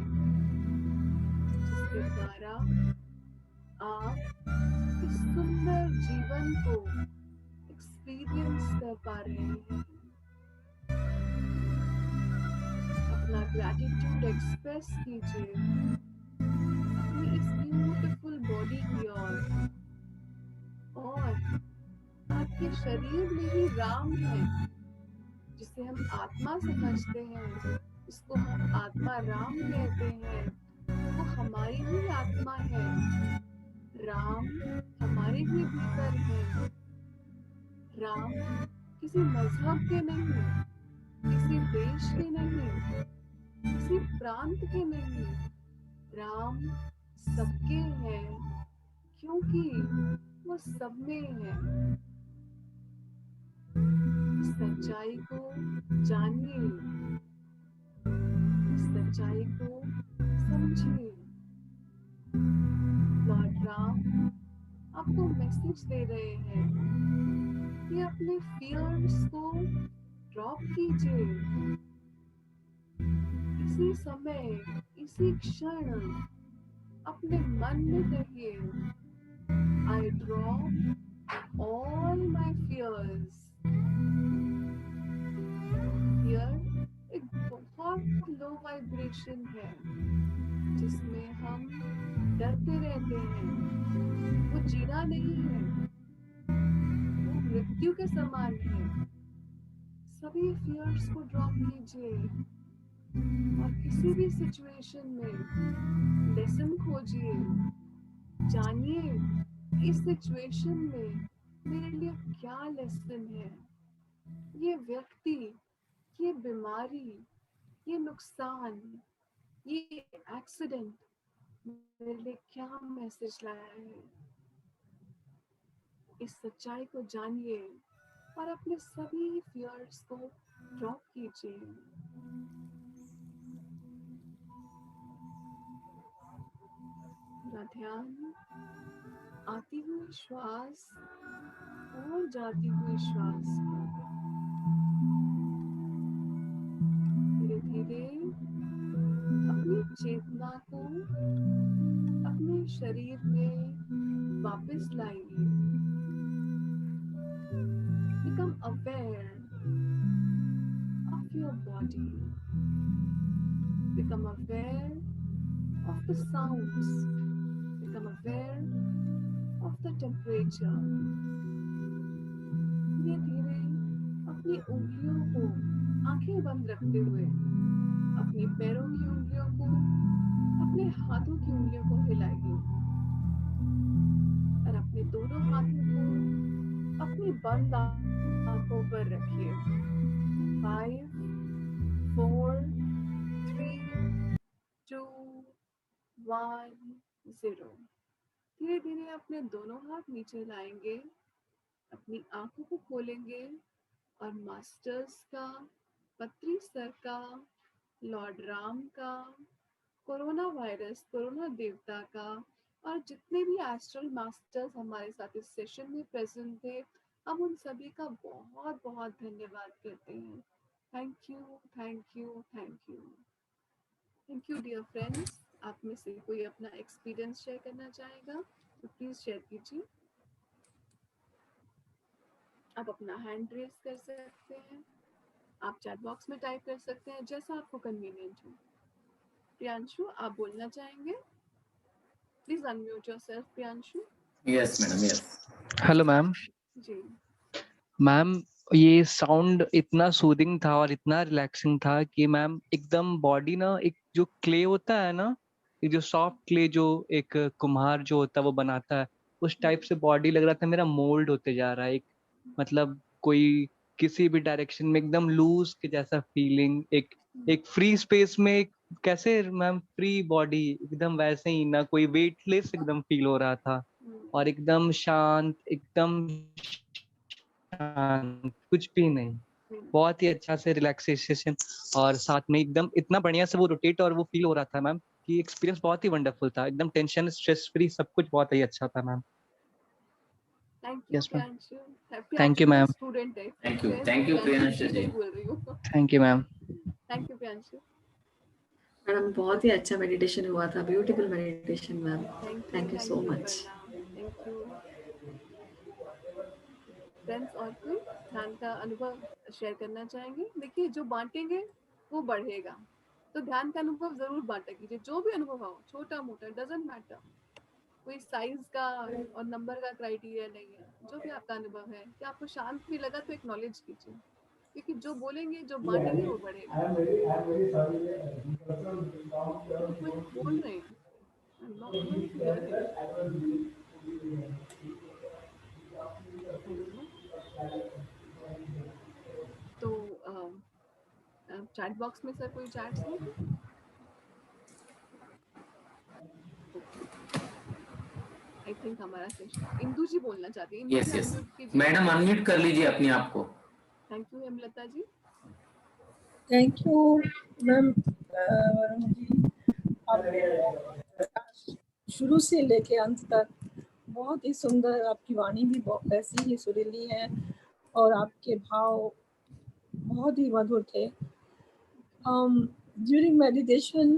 जिसके द्वारा आप इस सुंदर जीवन को एक्सपीरियंस कर पा रहे हैं। अपना ग्रैटिट्यूड एक्सप्रेस कीजिए अपनी इस ब्यूटीफुल बॉडी की ओर, और आपके शरीर में ही राम है, जिसे हम आत्मा समझते हैं, इसको हम आत्मा राम कहते हैं। वो हमारी ही आत्मा है। राम हमारे ही भीतर है। राम किसी मजहब के नहीं, किसी देश के नहीं, किसी प्रांत के नहीं। राम सबके हैं, क्योंकि वो सब में है। सच्चाई को जानिए, सच्चाई को समझिए। लॉर्ड राम आपको मैसेज दे रहे हैं कि अपने फियर्स को ड्रॉप कीजिए। इसी समय, इसी क्षण अपने मन में कहिए, I drop all my fears. Fear एक बहुत लो वाइब्रेशन है, जिसमें हम डरते रहते हैं। वो जीना नहीं है, वो मृत्यु के समान है। सभी फियर्स को ड्रॉप कीजिए और किसी भी सिचुएशन में लेसन खोजिए। जानिए इस सिचुएशन में मेरे लिए क्या लेसन है। ये व्यक्ति, ये बीमारी, ये नुकसान, ये एक्सीडेंट मेरे लिए क्या मैसेज लाया है। इस सच्चाई को जानिए और अपने सभी फियर्स को ड्रॉप कीजिए। ध्यान आती हुई श्वास और जाती हुई श्वास पर धीरे धीरे अपनी चेतना को अपने शरीर में वापस लाइए। Become aware of your body. Become aware of the sounds. Become aware of the temperature. धीरे धीरे अपनी उंगलियों को आंखें बंद रखते हुए अपने पैरों की उंगलियों को, अपने हाथों की उंगलियों को हिलाइए और अपने दोनों हाथों को अपनी बंद आंखों पर रखिए। 5, 4, 3, 2, 1, 0। धीरे धीरे अपने दोनों हाथ नीचे लाएंगे, अपनी आंखों को खोलेंगे और मास्टर्स का, पत्री सर का, लॉर्ड राम का, कोरोना वायरस, कोरोना देवता का और जितने भी एस्ट्रल मास्टर्स हमारे साथ इस सेशन में प्रेजेंट थे, हम उन सभी का बहुत बहुत धन्यवाद करते हैं। Thank you, thank you, thank you, thank you dear friends. आप में से कोई अपना एक्सपीरियंस शेयर करना चाहेगा तो प्लीज शेयर कीजिए। आप अपना हैंड रेज कर सकते हैं, आप चैट बॉक्स में टाइप कर सकते हैं, जैसा आपको कन्वीनियंट हो। प्रियांशु, आप बोलना चाहेंगे? Please unmute yourself Priyanshu. Yes madam, yes. Hello ma'am. जी मैम, ये साउंड इतना सूदिंग था और इतना रिलैक्सिंग था कि मैम एकदम बॉडी ना, एक जो क्ले होता है ना, एक जो सॉफ्ट क्ले जो एक कुम्हार जो होता है वो बनाता है, उस टाइप से बॉडी लग रहा था मेरा मोल्ड होते जा रहा है। एक मतलब कोई किसी भी डायरेक्शन में एकदम लूज के जैसा फीलिंग, एक फ्री स्पेस में, एक कैसे मैम फ्री बॉडी एकदम वैसे ही ना, कोई वेटलेस एकदम फील हो रहा था और एकदम शांत, एकदम कुछ भी नहीं, बहुत ही अच्छा से रिलैक्सेशन और साथ में एकदम इतना बढ़िया से वो रोटेट और वो फील हो रहा था मैम कि एक्सपीरियंस बहुत ही वंडरफुल था, एकदम टेंशन स्ट्रेस फ्री, सब कुछ बहुत ही अच्छा था ma'am. Thank you yes ma'am, Priyanshu. Thank you Priyanshu ma'am, student है। थैंक यू प्रियांशु जी। बोल रही हूँ। Thank you ma'am. Thank you Priyanshu. Madam बहुत ही अच्छा मेडिटेशन हुआ था, beautiful meditation ma'am. Thank you so much. Thank you friends. और कोई ध्यान का अनुभव शेयर करना चाहेंगे? देखिए, जो बांटेंगे वो बढ़ेगा, तो ध्यान का अनुभव जरूर बांटा कीजिए। जो भी अनुभव हो, छोटा मोटा, डजंट मैटर, कोई साइज का और नंबर का क्राइटेरिया नहीं है। जो भी आपका अनुभव है, कि आपको शांत भी लगा तो एक्नॉलेज कीजिए, क्योंकि जो बोलेंगे, जो बांटेंगे वो बढ़ेगा। तो कुछ बोल रहे हैं, I'm not able to hear him. I don't know. तो चैट बॉक्स में सर कोई चैट्स हैं? आई थिंक हमारा सेशन, इंदु जी बोलना चाहती है। Indu yes ji yes unmute कीजिए। मैडम, अनम्यूट कर लीजिए अपने आप को। Thank you Hemlata ji. Thank you ma'am. Varun ji, आपने शुरू से लेके अंत तक बहुत ही सुंदर, आपकी वाणी भी बहुत ऐसी ही सुरीली है और आपके भाव बहुत ही मधुर थे। ड्यूरिंग मेडिटेशन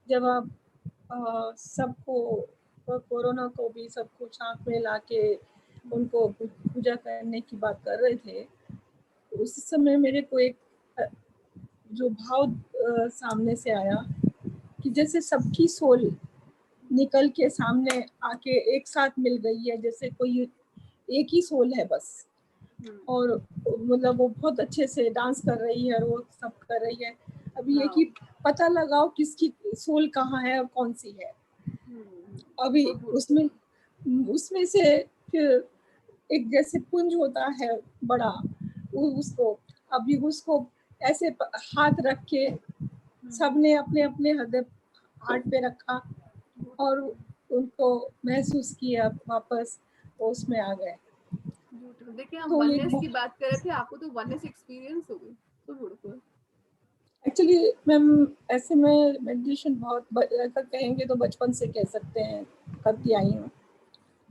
जब आप सबको, कोरोना को भी सबको साथ में लाके उनको पूजा करने की बात कर रहे थे, उस समय मेरे को एक जो भाव सामने से आया कि जैसे सबकी सोल निकल के सामने आके एक साथ मिल गई है, जैसे कोई एक ही सोल है बस। और मतलब वो बहुत अच्छे से डांस कर रही है और वो सब कर रही है। अभी ये कि पता लगाओ किसकी सोल कहाँ है और कौन सी है। अभी उसमें से फिर एक जैसे पुंज होता है बड़ा, उसको अभी उसको ऐसे हाथ रख के सबने अपने अपने हृदय हार्ट पे रखा और उनको महसूस किया, वापस उसमें आ गए। देखिए, हम तो वननेस की बात कर रहे थे, आपको तो वननेस एक्सपीरियंस हो गई। तो बिल्कुल एक्चुअली मैम ऐसे में मेडिटेशन बहुत अगर कहेंगे तो बचपन से कह सकते हैं करती आई हूँ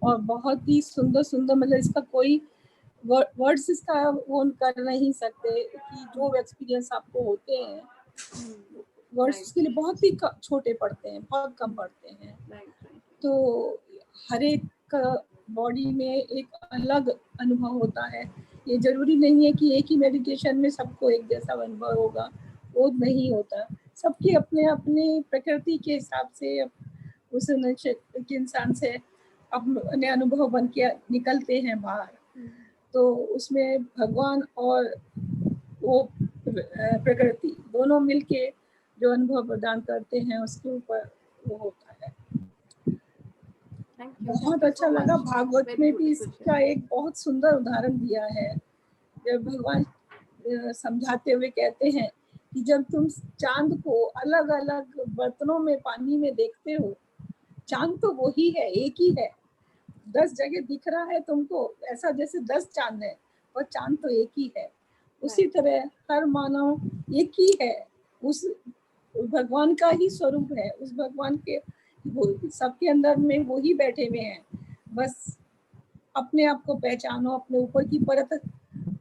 और बहुत ही सुंदर सुंदर, मतलब इसका कोई वर्ड्स इसका वो कर नहीं सकते कि जो एक्सपीरियंस आपको होते हैं वर्ड्स के लिए बहुत ही छोटे पड़ते हैं, बहुत कम पड़ते हैं। तो हर एक बॉडी में एक अलग अनुभव होता है। ये जरूरी नहीं है कि एक ही मेडिटेशन में सबको एक जैसा अनुभव होगा, वो नहीं होता। सबके अपने अपने प्रकृति के हिसाब से उस इंसान से अपने अनुभव बन के निकलते हैं बाहर। तो उसमें भगवान और वो प्रकृति दोनों मिलके जो अनुभव प्रदान करते हैं उसके ऊपर वो होता है। बहुत अच्छा लगा। भागवत में भी इसका एक बहुत सुंदर उदाहरण दिया है, जब भगवान समझाते हुए कहते हैं कि जब तुम चांद को अलग अलग बर्तनों में पानी में देखते हो, चांद तो वही है, एक ही है। 10 जगह दिख रहा है तुमको, ऐसा जैसे 10 चांद है, पर चांद तो एक ही है। उसी तरह हर मानव एक ही है, उस भगवान का ही स्वरूप है। उस भगवान के सबके अंदर में वो ही बैठे हुए हैं। बस अपने आप को पहचानो, अपने ऊपर की परत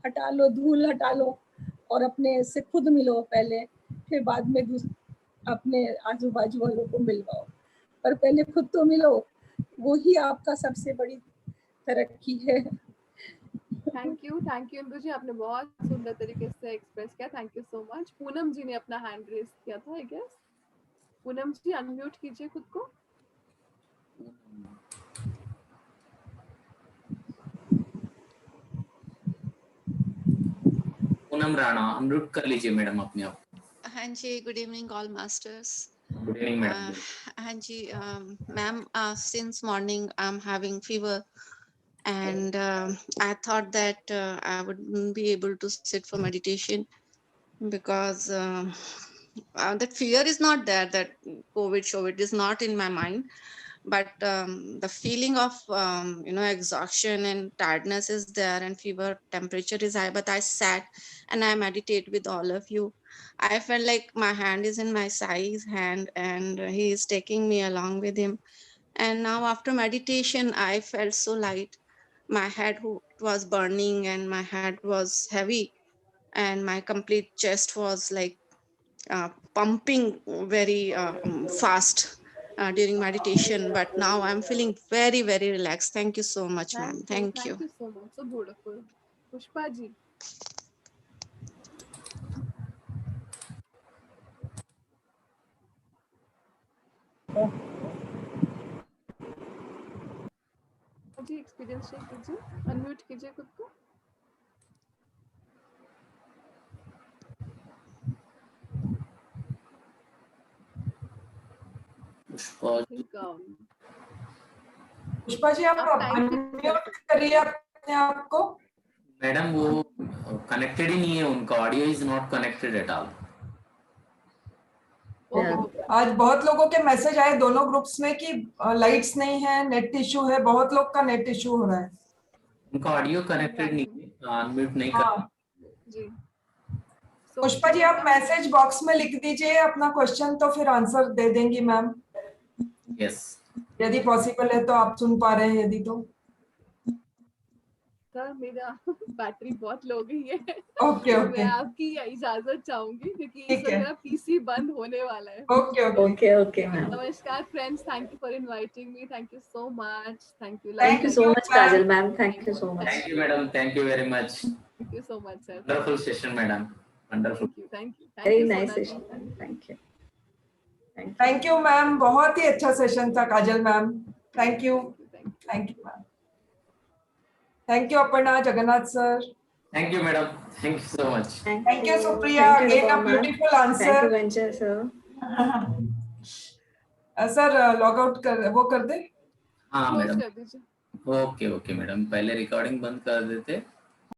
हटा लो, धूल हटा लो और अपने से खुद मिलो पहले, फिर बाद में अपने आजू बाजू वालों को मिलवाओ। पर पहले खुद तो मिलो, वो ही आपका सबसे बड़ी तरक्की है। थैंक यू इंदु जी, आपने बहुत सुंदर तरीके से एक्सप्रेस किया। Thank you so much. Poonam ji ने अपना हैंड रेज किया था, I guess. Poonam ji unmute कीजिए खुद को। पूनम राणा अनम्यूट कर लीजिए मैडम अपने आप। हाँ जी, good evening all masters. Good evening madam. हाँ जी ma'am, since morning I am having fever and I thought that I wouldn't be able to sit for meditation because that fear is not there, that COVID is not in my mind, but the feeling of exhaustion and tiredness is there, and fever, temperature is high. But I sat and I meditate with all of you. I felt like my hand is in my Sai's hand and he is taking me along with him. And now after meditation I felt so light. My head was burning and my head was heavy and my complete chest was like pumping very fast during meditation. But now I'm feeling very, very relaxed. Thank you so much, ma'am. Thank you. Thank you so much. So beautiful. Pushpa ji. Ji experience share कीजिए, unmute कीजिए खुद को। पुष्पा जी आप unmute करिए अपने आप को। Madam वो कनेक्टेड ही नहीं है, उनका audio is not connected at all. आज बहुत लोगों के मैसेज आए दोनों ग्रुप्स में कि लाइट्स नहीं है, नेट इशू है, बहुत लोग का नेट इशू हो रहा है। उनका ऑडियो कनेक्टेड नहीं है, अनम्यूट नहीं कर जी। पुष्पा जी आप मैसेज बॉक्स में लिख दीजिए अपना क्वेश्चन, तो फिर आंसर दे देंगी मैम। यस, यदि पॉसिबल है तो आप सुन पा रहे हैं, यदि तो सर मेरा बैटरी बहुत लो गई है। ओके ओके, मैं आपकी इजाजत चाहूंगी क्योंकि इस वक्त मेरा पीसी बंद होने वाला है। Okay okay okay ma'am. नमस्कार friends, thank you for inviting me. Thank you so much. Thank you so much Kajal ma'am. Thank you so much. Thank you madam, thank you very much. Thank you so much sir. Wonderful session madam, wonderful. Thank you very nice session. Thank you thank you ma'am, बहुत ही अच्छा session था Kajal ma'am. Thank you ma'am. Thank you Aparna, Jagannath sir. Thank you madam, thank you so much. Thank you Supriya, again a beautiful answer. Thank you venture sir. Sir log out कर वो कर दे। हाँ madam, okay okay madam, पहले recording बंद कर देते।